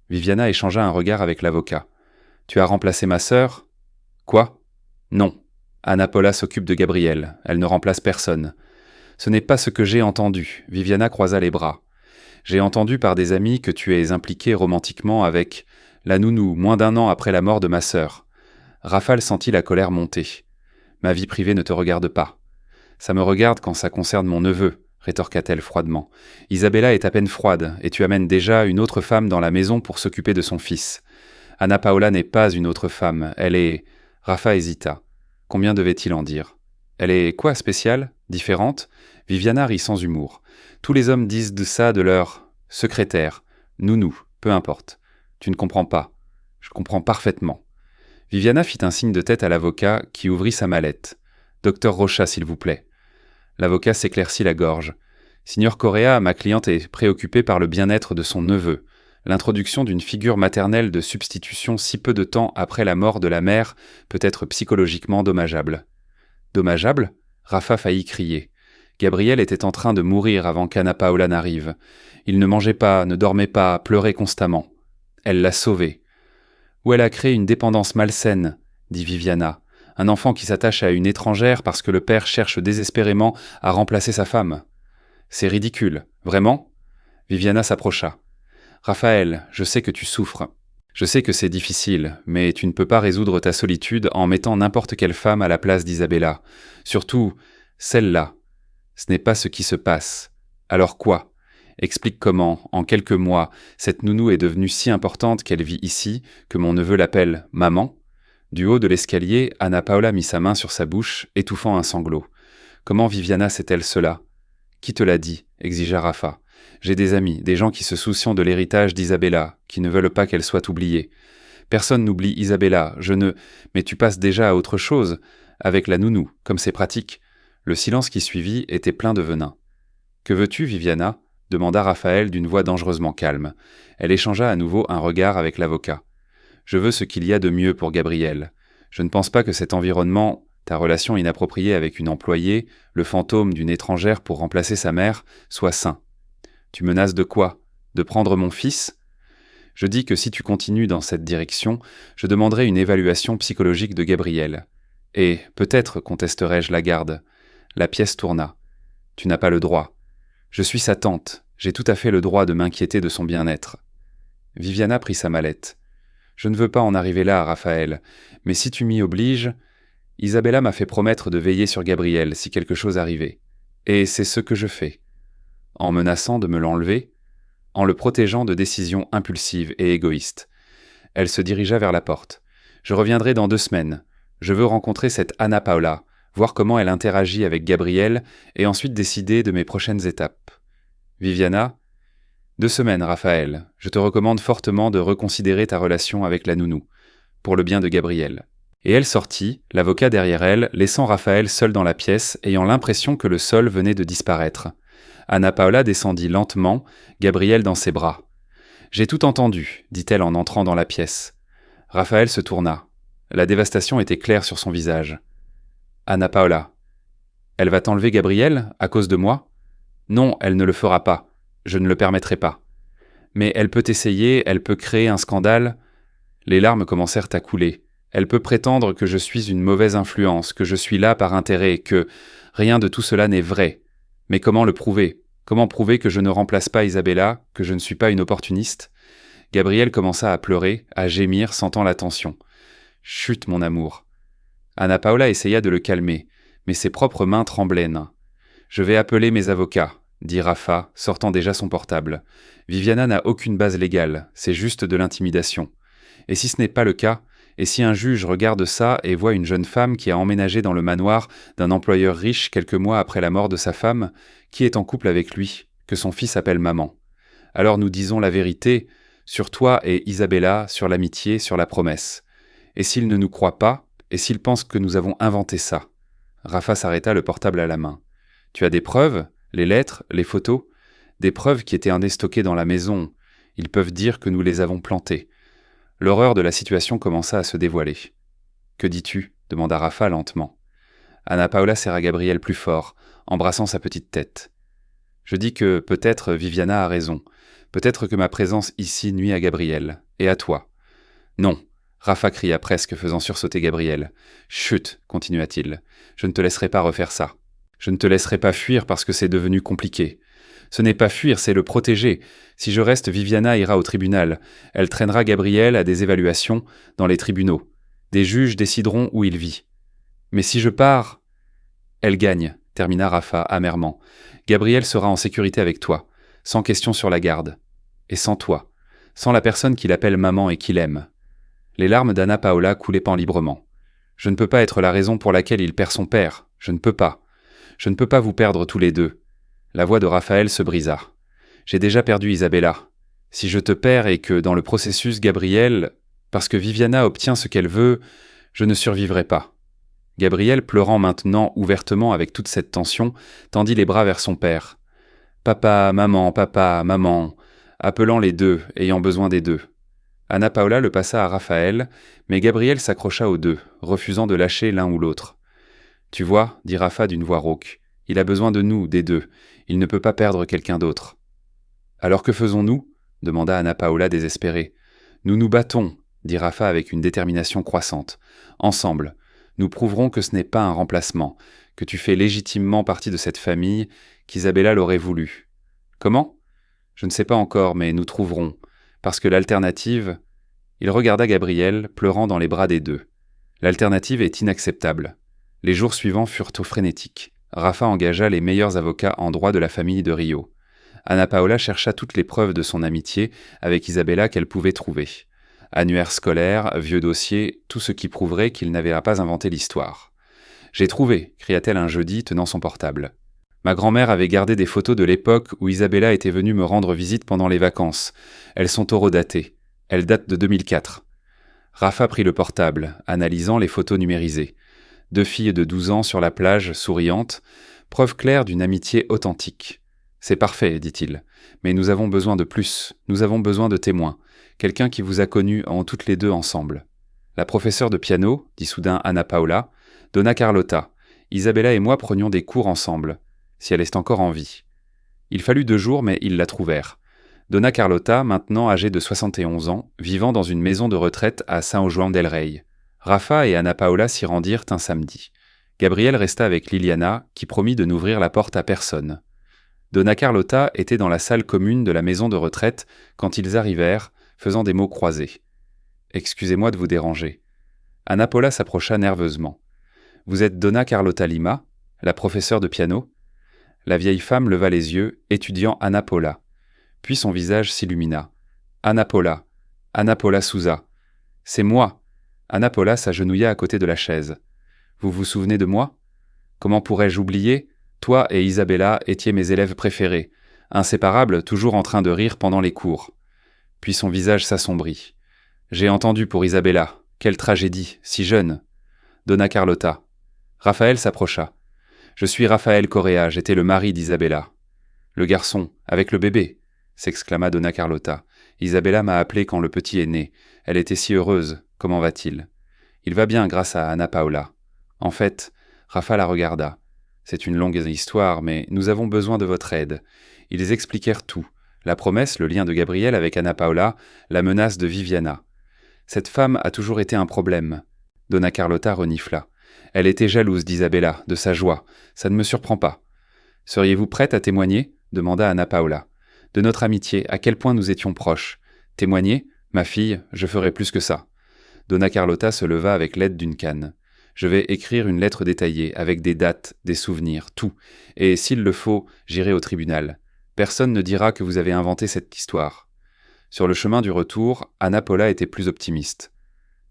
Viviana échangea un regard avec l'avocat. « Tu as remplacé ma sœur ?»« Quoi ? Non. Anna Paula s'occupe de Gabriel. Elle ne remplace personne. » « Ce n'est pas ce que j'ai entendu. » Viviana croisa les bras. « J'ai entendu par des amis que tu es impliqué romantiquement avec la nounou moins d'1 an après la mort de ma sœur. » Rafale sentit la colère monter. « Ma vie privée ne te regarde pas. »« Ça me regarde quand ça concerne mon neveu, » rétorqua-t-elle froidement. « Isabella est à peine froide, et tu amènes déjà une autre femme dans la maison pour s'occuper de son fils. Anna Paula n'est pas une autre femme, elle est... » Rafa hésita. Combien devait-il en dire ? Elle est quoi, spéciale ? Différente ? Viviana rit sans humour. Tous les hommes disent de ça de leur secrétaire, nounou, peu importe. Tu ne comprends pas. Je comprends parfaitement. Viviana fit un signe de tête à l'avocat qui ouvrit sa mallette. Docteur Rocha, s'il vous plaît. L'avocat s'éclaircit la gorge. Signor Correa, ma cliente est préoccupée par le bien-être de son neveu. L'introduction d'une figure maternelle de substitution si peu de temps après la mort de la mère peut être psychologiquement dommageable. Dommageable ? Rafa faillit crier. Gabriel était en train de mourir avant qu'Anna Paula n'arrive. Il ne mangeait pas, ne dormait pas, pleurait constamment. Elle l'a sauvé. Ou elle a créé une dépendance malsaine, dit Viviana. Un enfant qui s'attache à une étrangère parce que le père cherche désespérément à remplacer sa femme. C'est ridicule. Vraiment ? Viviana s'approcha. Raphaël, je sais que tu souffres. Je sais que c'est difficile, mais tu ne peux pas résoudre ta solitude en mettant n'importe quelle femme à la place d'Isabella. Surtout, celle-là. Ce n'est pas ce qui se passe. Alors quoi ? Explique comment, en quelques mois, cette nounou est devenue si importante qu'elle vit ici, que mon neveu l'appelle « maman ». Du haut de l'escalier, Anna Paula mit sa main sur sa bouche, étouffant un sanglot. Comment Viviana sait-elle cela ? Qui te l'a dit ? Exigea Rafa. J'ai des amis, des gens qui se soucient de l'héritage d'Isabella, qui ne veulent pas qu'elle soit oubliée. Personne n'oublie Isabella, je ne... Mais tu passes déjà à autre chose, avec la nounou, comme c'est pratique. Le silence qui suivit était plein de venin. « Que veux-tu, Viviana ?» demanda Raphaël d'une voix dangereusement calme. Elle échangea à nouveau un regard avec l'avocat. « Je veux ce qu'il y a de mieux pour Gabriel. Je ne pense pas que cet environnement, ta relation inappropriée avec une employée, le fantôme d'une étrangère pour remplacer sa mère, soit sain. Tu menaces de quoi ? De prendre mon fils ? Je dis que si tu continues dans cette direction, je demanderai une évaluation psychologique de Gabriel. Et, peut-être, contesterai-je la garde. » La pièce tourna. « Tu n'as pas le droit. Je suis sa tante. J'ai tout à fait le droit de m'inquiéter de son bien-être. » Viviana prit sa mallette. « Je ne veux pas en arriver là, Raphaël, mais si tu m'y obliges... Isabella m'a fait promettre de veiller sur Gabriel si quelque chose arrivait. Et c'est ce que je fais. En menaçant de me l'enlever, en le protégeant de décisions impulsives et égoïstes. » Elle se dirigea vers la porte. « Je reviendrai dans 2 semaines. Je veux rencontrer cette Anna Paula, voir comment elle interagit avec Gabriel et ensuite décider de mes prochaines étapes. Viviana, 2 semaines, Raphaël. Je te recommande fortement de reconsidérer ta relation avec la nounou, pour le bien de Gabriel. » Et elle sortit, l'avocat derrière elle, laissant Raphaël seul dans la pièce, ayant l'impression que le sol venait de disparaître. Anna Paula descendit lentement, Gabriel dans ses bras. « J'ai tout entendu, dit-elle en entrant dans la pièce. Raphaël se tourna. La dévastation était claire sur son visage. Anna Paula. Elle va t'enlever Gabriel, à cause de moi ? Non, elle ne le fera pas. Je ne le permettrai pas. Mais elle peut essayer, elle peut créer un scandale. Les larmes commencèrent à couler. Elle peut prétendre que je suis une mauvaise influence, que je suis là par intérêt, que rien de tout cela n'est vrai. Mais comment le prouver ? Comment prouver que je ne remplace pas Isabella, que je ne suis pas une opportuniste ? Gabriel commença à pleurer, à gémir, sentant la tension. Chut, mon amour. Anna Paula essaya de le calmer, mais ses propres mains tremblaient. Je vais appeler mes avocats, dit Rafa, sortant déjà son portable. Viviana n'a aucune base légale, c'est juste de l'intimidation. Et si ce n'est pas le cas, Et si un juge regarde ça et voit une jeune femme qui a emménagé dans le manoir d'un employeur riche quelques mois après la mort de sa femme, qui est en couple avec lui, que son fils appelle maman. Alors nous disons la vérité, sur toi et Isabella, sur l'amitié, sur la promesse. Et s'il ne nous croit pas, et s'il pense que nous avons inventé ça? Rafa s'arrêta, le portable à la main. Tu as des preuves? Les lettres? Les photos? Des preuves qui étaient déstockées dans la maison. Ils peuvent dire que nous les avons plantées. L'horreur de la situation commença à se dévoiler. « Que dis-tu » demanda Rafa lentement. Anna Paula serra Gabriel plus fort, embrassant sa petite tête. « Je dis que peut-être Viviana a raison. Peut-être que ma présence ici nuit à Gabriel. Et à toi. »« Non !» Rafa cria presque, faisant sursauter Gabriel. « Chut !» continua-t-il. « Je ne te laisserai pas refaire ça. Je ne te laisserai pas fuir parce que c'est devenu compliqué. Ce n'est pas fuir, c'est le protéger. Si je reste, Viviana ira au tribunal. Elle traînera Gabriel à des évaluations dans les tribunaux. Des juges décideront où il vit. Mais si je pars... Elle gagne, termina Rafa amèrement. Gabriel sera en sécurité avec toi, sans question sur la garde. Et sans toi, sans la personne qu'il appelle maman et qu'il aime. Les larmes d'Anna Paula coulaient pas librement. Je ne peux pas être la raison pour laquelle il perd son père. Je ne peux pas. Je ne peux pas vous perdre tous les deux. La voix de Raphaël se brisa. J'ai déjà perdu Isabella. Si je te perds et que, dans le processus, Gabriel, parce que Viviana obtient ce qu'elle veut, je ne survivrai pas. Gabriel, pleurant maintenant ouvertement avec toute cette tension, tendit les bras vers son père. Papa, maman, appelant les deux, ayant besoin des deux. Anna Paula le passa à Raphaël, mais Gabriel s'accrocha aux deux, refusant de lâcher l'un ou l'autre. Tu vois, dit Rafa d'une voix rauque, il a besoin de nous, des deux. Il ne peut pas perdre quelqu'un d'autre. Alors que faisons-nous ? Demanda Anna Paula désespérée. Nous nous battons, dit Rafa avec une détermination croissante. Ensemble, nous prouverons que ce n'est pas un remplacement, que tu fais légitimement partie de cette famille, qu'Isabella l'aurait voulu. Comment ? Je ne sais pas encore, mais nous trouverons. Parce que l'alternative... Il regarda Gabriel, pleurant dans les bras des deux. L'alternative est inacceptable. Les jours suivants furent frénétiques. Rafa engagea les meilleurs avocats en droit de la famille de Rio. Anna Paula chercha toutes les preuves de son amitié avec Isabella qu'elle pouvait trouver. Annuaire scolaire, vieux dossier, tout ce qui prouverait qu'il n'avait pas inventé l'histoire. « J'ai trouvé !» cria-t-elle un jeudi, tenant son portable. Ma grand-mère avait gardé des photos de l'époque où Isabella était venue me rendre visite pendant les vacances. Elles sont horodatées. Elles datent de 2004. Rafa prit le portable, analysant les photos numérisées. 2 filles de 12 ans sur la plage, souriantes, preuve claire d'une amitié authentique. « C'est parfait, dit-il, mais nous avons besoin de plus, nous avons besoin de témoins, quelqu'un qui vous a connus en toutes les deux ensemble. » La professeure de piano, dit soudain Anna Paula, Donna Carlotta, Isabella et moi prenions des cours ensemble, si elle est encore en vie. Il fallut 2 jours, mais ils la trouvèrent. Donna Carlotta, maintenant âgée de 71 ans, vivant dans une maison de retraite à São João del Rei. Rafa et Anna Paula s'y rendirent un samedi. Gabriel resta avec Liliana, qui promit de n'ouvrir la porte à personne. Donna Carlotta était dans la salle commune de la maison de retraite quand ils arrivèrent, faisant des mots croisés. « Excusez-moi de vous déranger. » Anna Paula s'approcha nerveusement. « Vous êtes Donna Carlotta Lima, la professeure de piano ?» La vieille femme leva les yeux, étudiant Anna Paula. Puis son visage s'illumina. « Anna Paula Souza. C'est moi !» Anna Paula s'agenouilla à côté de la chaise. « Vous vous souvenez de moi ? Comment pourrais-je oublier ? Toi et Isabella étiez mes élèves préférés, inséparables, toujours en train de rire pendant les cours. » Puis son visage s'assombrit. « J'ai entendu pour Isabella. Quelle tragédie, si jeune. » Donna Carlotta. Raphaël s'approcha. « Je suis Raphaël Correa, j'étais le mari d'Isabella. »« Le garçon, avec le bébé !» s'exclama Donna Carlotta. « Isabella m'a appelé quand le petit est né. Elle était si heureuse. Comment va-t-il ? » « Il va bien grâce à Anna Paula. » En fait, Rafa la regarda. « C'est une longue histoire, mais nous avons besoin de votre aide. » Ils expliquèrent tout. La promesse, le lien de Gabriel avec Anna Paula, la menace de Viviana. « Cette femme a toujours été un problème. » Donna Carlotta renifla. « Elle était jalouse d'Isabella, de sa joie. Ça ne me surprend pas. »« Seriez-vous prête à témoigner ?» demanda Anna Paula. « De notre amitié, à quel point nous étions proches. Témoigner ? Ma fille, je ferai plus que ça. » Donna Carlotta se leva avec l'aide d'une canne. « Je vais écrire une lettre détaillée, avec des dates, des souvenirs, tout. Et s'il le faut, j'irai au tribunal. Personne ne dira que vous avez inventé cette histoire. » Sur le chemin du retour, Anna Paula était plus optimiste.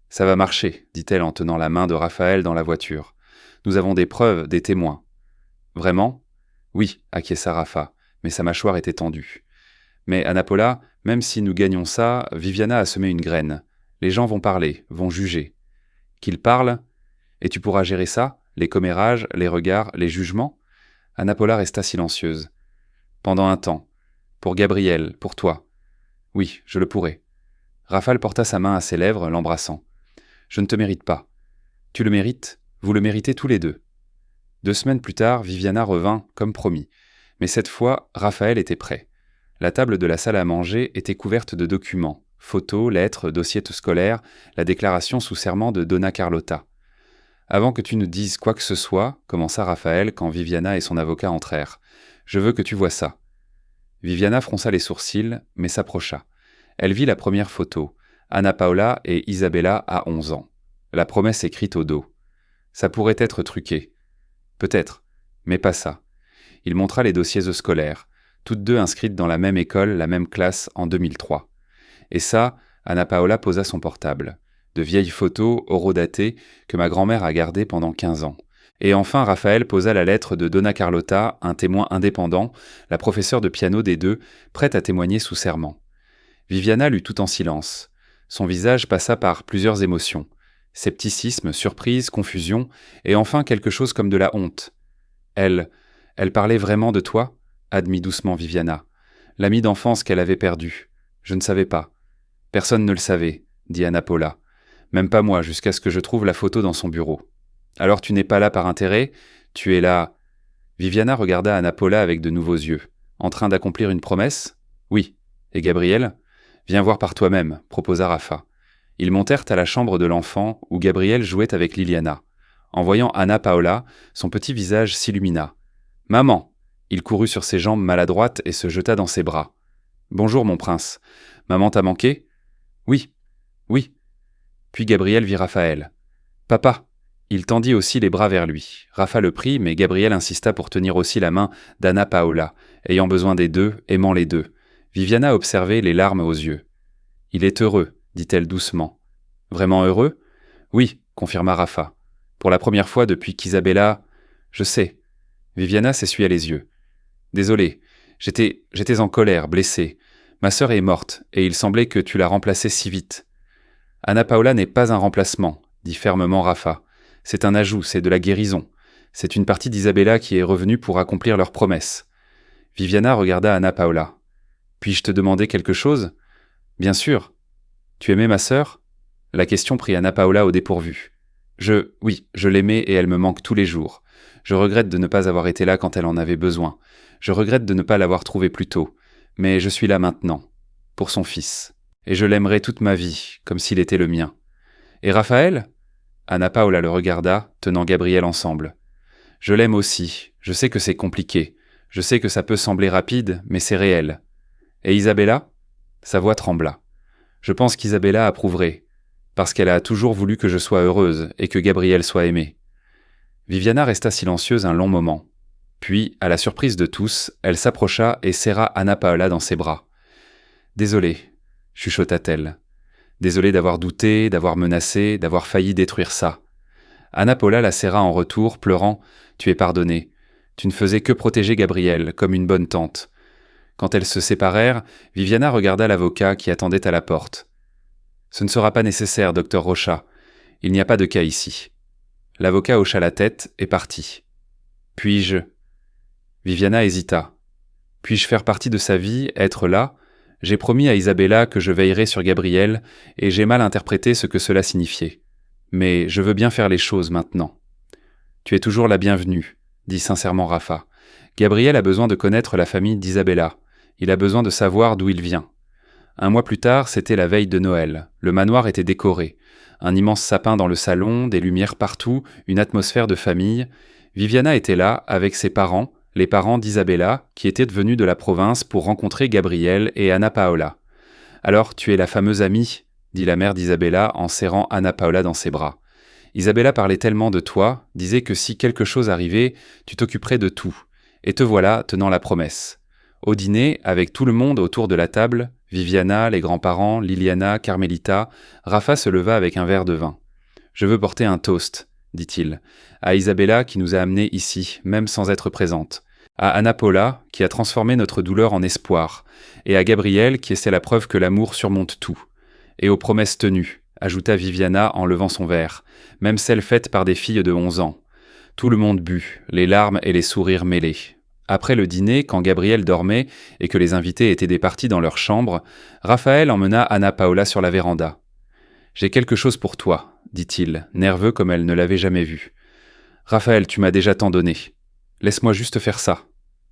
Ça va marcher, dit-elle en tenant la main de Raphaël dans la voiture. Nous avons des preuves, des témoins. Vraiment ? Oui, acquiesça Rafa, mais sa mâchoire était tendue. Mais Anna Paula, même si nous gagnons ça, Viviana a semé une graine. Les gens vont parler, vont juger. Qu'ils parlent ? Et tu pourras gérer ça ? Les commérages, les regards, les jugements ? Anna Paula resta silencieuse. Pendant un temps. Pour Gabriel, pour toi. Oui, je le pourrai. Raphaël porta sa main à ses lèvres, l'embrassant. Je ne te mérite pas. Tu le mérites, vous le méritez tous les deux. 2 semaines plus tard, Viviana revint, comme promis. Mais cette fois, Raphaël était prêt. La table de la salle à manger était couverte de documents, photos, lettres, dossiers scolaires, la déclaration sous serment de Donna Carlotta. Avant que tu ne dises quoi que ce soit, commença Raphaël quand Viviana et son avocat entrèrent. Je veux que tu vois ça. Viviana fronça les sourcils, mais s'approcha. Elle vit la première photo, Anna Paula et Isabella à 11 ans. La promesse écrite au dos. Ça pourrait être truqué. Peut-être, mais pas ça. Il montra les dossiers scolaires, toutes deux inscrites dans la même école, la même classe en 2003. Et ça, Anna Paula posa son portable. De vieilles photos horodatées que ma grand-mère a gardées pendant 15 ans. Et enfin, Raphaël posa la lettre de Donna Carlotta, un témoin indépendant, la professeure de piano des deux, prête à témoigner sous serment. Viviana lut tout en silence. Son visage passa par plusieurs émotions. Scepticisme, surprise, confusion, et enfin quelque chose comme de la honte. Elle parlait vraiment de toi ? Admit doucement Viviana. L'amie d'enfance qu'elle avait perdue. Je ne savais pas. Personne ne le savait, dit Anna Paula. Même pas moi, jusqu'à ce que je trouve la photo dans son bureau. Alors tu n'es pas là par intérêt ? Tu es là... Viviana regarda Anna Paula avec de nouveaux yeux. En train d'accomplir une promesse ? Oui. Et Gabriel ? Viens voir par toi-même, proposa Rafa. Ils montèrent à la chambre de l'enfant, où Gabriel jouait avec Liliana. En voyant Anna Paula, son petit visage s'illumina. « Maman !» Il courut sur ses jambes maladroites et se jeta dans ses bras. « Bonjour, mon prince. Maman t'a manqué ? » ?»« Oui, oui. » Puis Gabriel vit Raphaël. « Papa !» Il tendit aussi les bras vers lui. Rafa le prit, mais Gabriel insista pour tenir aussi la main d'Anna Paula, ayant besoin des deux, aimant les deux. Viviana observait les larmes aux yeux. « Il est heureux, » dit-elle doucement. « Vraiment heureux ? » ?»« Oui, » confirma Rafa. « Pour la première fois depuis qu'Isabella... » »« Je sais. » Viviana s'essuya les yeux. « Désolé, j'étais en colère, blessée. Ma sœur est morte, et il semblait que tu la remplaçais si vite. »« Anna Paula n'est pas un remplacement, » dit fermement Rafa. « C'est un ajout, c'est de la guérison. C'est une partie d'Isabella qui est revenue pour accomplir leur promesse. » Viviana regarda Anna Paula. « Puis-je te demander quelque chose ? » ?»« Bien sûr. »« Tu aimais ma sœur ?» La question prit Anna Paula au dépourvu. Oui, je l'aimais et elle me manque tous les jours. Je regrette de ne pas avoir été là quand elle en avait besoin. Je regrette de ne pas l'avoir trouvée plus tôt. Mais je suis là maintenant, pour son fils. Et je l'aimerai toute ma vie, comme s'il était le mien. Et Raphaël ? Anna Paula le regarda, tenant Gabriel ensemble. Je l'aime aussi. Je sais que c'est compliqué. Je sais que ça peut sembler rapide, mais c'est réel. Et Isabella ? Sa voix trembla. Je pense qu'Isabella approuverait, parce qu'elle a toujours voulu que je sois heureuse et que Gabriel soit aimé. Viviana resta silencieuse un long moment. Puis, à la surprise de tous, elle s'approcha et serra Anna Paula dans ses bras. « Désolée, » chuchota-t-elle. « Désolée d'avoir douté, d'avoir menacé, d'avoir failli détruire ça. » Anna Paula la serra en retour, pleurant. « Tu es pardonnée. Tu ne faisais que protéger Gabriel, comme une bonne tante. » Quand elles se séparèrent, Viviana regarda l'avocat qui attendait à la porte. « Ce ne sera pas nécessaire, docteur Rocha. Il n'y a pas de cas ici. » L'avocat hocha la tête et partit. « Puis-je... » Viviana hésita. « Puis-je faire partie de sa vie, être là ? J'ai promis à Isabella que je veillerais sur Gabriel et j'ai mal interprété ce que cela signifiait. Mais je veux bien faire les choses maintenant. »« Tu es toujours la bienvenue, » dit sincèrement Rafa. « Gabriel a besoin de connaître la famille d'Isabella. Il a besoin de savoir d'où il vient. » Un mois plus tard, c'était la veille de Noël. Le manoir était décoré. Un immense sapin dans le salon, des lumières partout, une atmosphère de famille. Viviana était là, avec ses parents, les parents d'Isabella, qui étaient venus de la province pour rencontrer Gabriel et Anna Paula. « Alors, tu es la fameuse amie ?» dit la mère d'Isabella en serrant Anna Paula dans ses bras. Isabella parlait tellement de toi, disait que si quelque chose arrivait, tu t'occuperais de tout. Et te voilà tenant la promesse. Au dîner, avec tout le monde autour de la table, Viviana, les grands-parents, Liliana, Carmelita, Rafa se leva avec un verre de vin. « Je veux porter un toast, dit-il, à Isabella qui nous a amenés ici, même sans être présente, à Anna Paula qui a transformé notre douleur en espoir, et à Gabrielle qui essaie la preuve que l'amour surmonte tout, et aux promesses tenues, ajouta Viviana en levant son verre, même celles faites par des filles de 11 ans. Tout le monde but, les larmes et les sourires mêlés. Après le dîner, quand Gabrielle dormait et que les invités étaient départis dans leur chambre, Raphaël emmena Anna Paula sur la véranda. « J'ai quelque chose pour toi, dit-il, nerveux comme elle ne l'avait jamais vu. « Raphaël, tu m'as déjà tant donné. Laisse-moi juste faire ça. »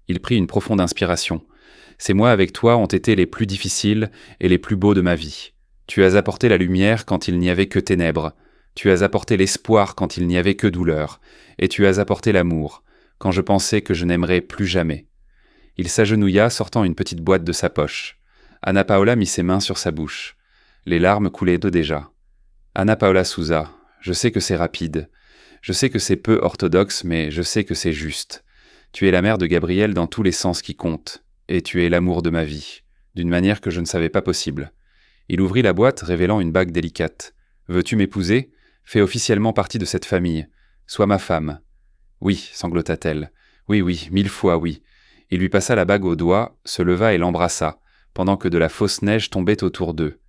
Il prit une profonde inspiration. « Ces mois avec toi ont été les plus difficiles et les plus beaux de ma vie. Tu as apporté la lumière quand il n'y avait que ténèbres. Tu as apporté l'espoir quand il n'y avait que douleur. Et tu as apporté l'amour, quand je pensais que je n'aimerais plus jamais. » Il s'agenouilla, sortant une petite boîte de sa poche. Anna Paula mit ses mains sur sa bouche. Les larmes coulaient d'eau déjà. « Anna Paula Souza, je sais que c'est rapide. Je sais que c'est peu orthodoxe, mais je sais que c'est juste. Tu es la mère de Gabrielle dans tous les sens qui comptent. Et tu es l'amour de ma vie, d'une manière que je ne savais pas possible. » Il ouvrit la boîte, révélant une bague délicate. « Veux-tu m'épouser ? Fais officiellement partie de cette famille. Sois ma femme. »« Oui, sanglota-t-elle. Oui, oui, 1000 fois oui. » Il lui passa la bague au doigt, se leva et l'embrassa, pendant que de la fausse neige tombait autour d'eux.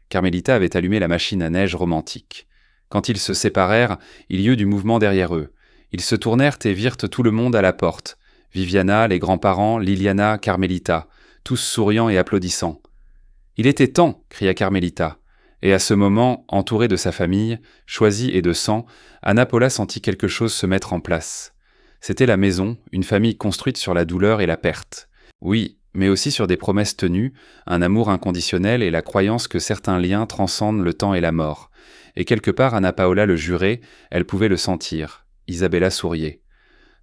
Carmelita avait allumé la machine à neige romantique. Quand ils se séparèrent, il y eut du mouvement derrière eux. Ils se tournèrent et virent tout le monde à la porte. Viviana, les grands-parents, Liliana, Carmelita, tous souriants et applaudissant. « Il était temps !» cria Carmelita. Et à ce moment, entourée de sa famille, choisie et de sang, Anna Paula sentit quelque chose se mettre en place. C'était la maison, une famille construite sur la douleur et la perte. Oui, mais aussi sur des promesses tenues, un amour inconditionnel et la croyance que certains liens transcendent le temps et la mort. Et quelque part, Anna Paula le jurait, elle pouvait le sentir. Isabella souriait.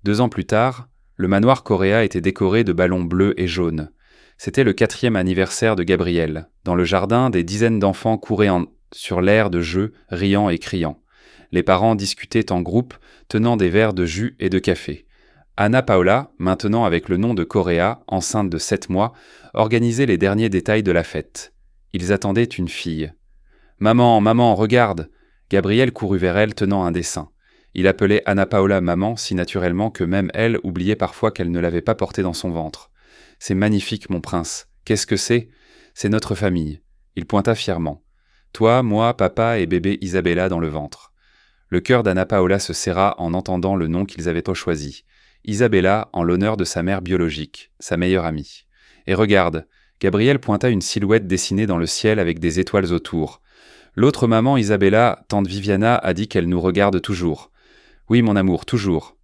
2 ans plus tard, le manoir Correa était décoré de ballons bleus et jaunes. C'était le 4e anniversaire de Gabrielle. Dans le jardin, des dizaines d'enfants couraient sur l'air de jeu, riant et criant. Les parents discutaient en groupe, tenant des verres de jus et de café. Anna Paula, maintenant avec le nom de Correa, enceinte de 7 mois, organisait les derniers détails de la fête. Ils attendaient une fille. « Maman, maman, regarde !» Gabrielle courut vers elle tenant un dessin. Il appelait Anna Paula maman si naturellement que même elle oubliait parfois qu'elle ne l'avait pas portée dans son ventre. « C'est magnifique, mon prince. Qu'est-ce que c'est ? C'est notre famille. » Il pointa fièrement. « Toi, moi, papa et bébé Isabella dans le ventre. » Le cœur d'Anna Paula se serra en entendant le nom qu'ils avaient choisi. Isabella en l'honneur de sa mère biologique, sa meilleure amie. Et regarde, Gabrielle pointa une silhouette dessinée dans le ciel avec des étoiles autour. L'autre maman, Isabella, tante Viviana, a dit qu'elle nous regarde toujours. Oui, mon amour, toujours.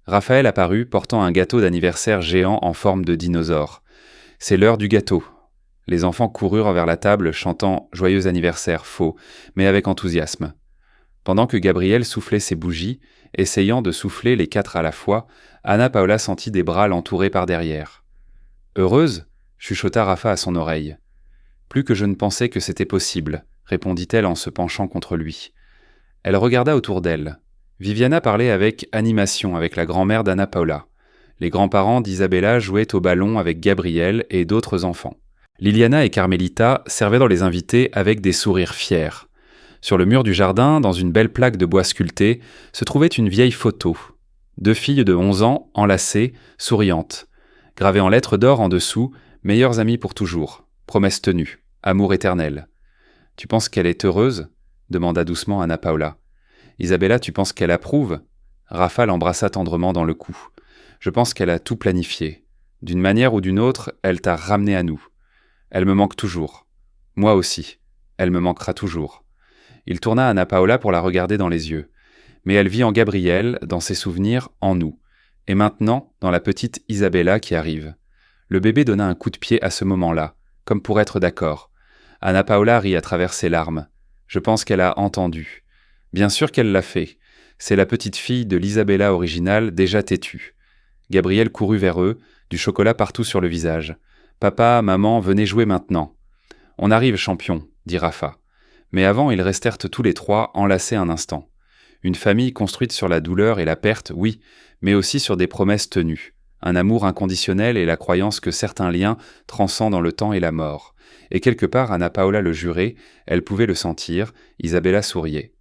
Raphaël apparut, portant un gâteau d'anniversaire géant en forme de dinosaure. C'est l'heure du gâteau. Les enfants coururent vers la table, chantant « Joyeux anniversaire » faux, mais avec enthousiasme. Pendant que Gabrielle soufflait ses bougies, essayant de souffler les 4 à la fois, Anna Paula sentit des bras l'entourer par derrière. « Heureuse ?» chuchota Rafa à son oreille. « Plus que je ne pensais que c'était possible », répondit-elle en se penchant contre lui. Elle regarda autour d'elle. Viviana parlait avec animation avec la grand-mère d'Anna Paula. Les grands-parents d'Isabella jouaient au ballon avec Gabrielle et d'autres enfants. Liliana et Carmelita servaient dans les invités avec des sourires fiers. Sur le mur du jardin, dans une belle plaque de bois sculpté, se trouvait une vieille photo. 2 filles de 11 ans, enlacées, souriantes. Gravées en lettres d'or en dessous, meilleures amies pour toujours. Promesse tenue. Amour éternel. « Tu penses qu'elle est heureuse ?» demanda doucement Anna Paula. « Isabella, tu penses qu'elle approuve ?» Rafa l'embrassa tendrement dans le cou. « Je pense qu'elle a tout planifié. D'une manière ou d'une autre, elle t'a ramené à nous. Elle me manque toujours. Moi aussi. Elle me manquera toujours. » Il tourna Anna Paula pour la regarder dans les yeux. Mais elle vit en Gabrielle, dans ses souvenirs, en nous. Et maintenant, dans la petite Isabella qui arrive. Le bébé donna un coup de pied à ce moment-là, comme pour être d'accord. Anna Paula rit à travers ses larmes. Je pense qu'elle a entendu. Bien sûr qu'elle l'a fait. C'est la petite fille de l'Isabella originale déjà têtue. Gabrielle courut vers eux, du chocolat partout sur le visage. « Papa, maman, venez jouer maintenant. »« On arrive, champion, » dit Rafa. Mais avant, ils restèrent tous les 3 enlacés un instant. Une famille construite sur la douleur et la perte, oui, mais aussi sur des promesses tenues. un amour inconditionnel et la croyance que certains liens transcendent le temps et la mort. Et quelque part, Anna Paola le jurait, elle pouvait le sentir, Isabella souriait.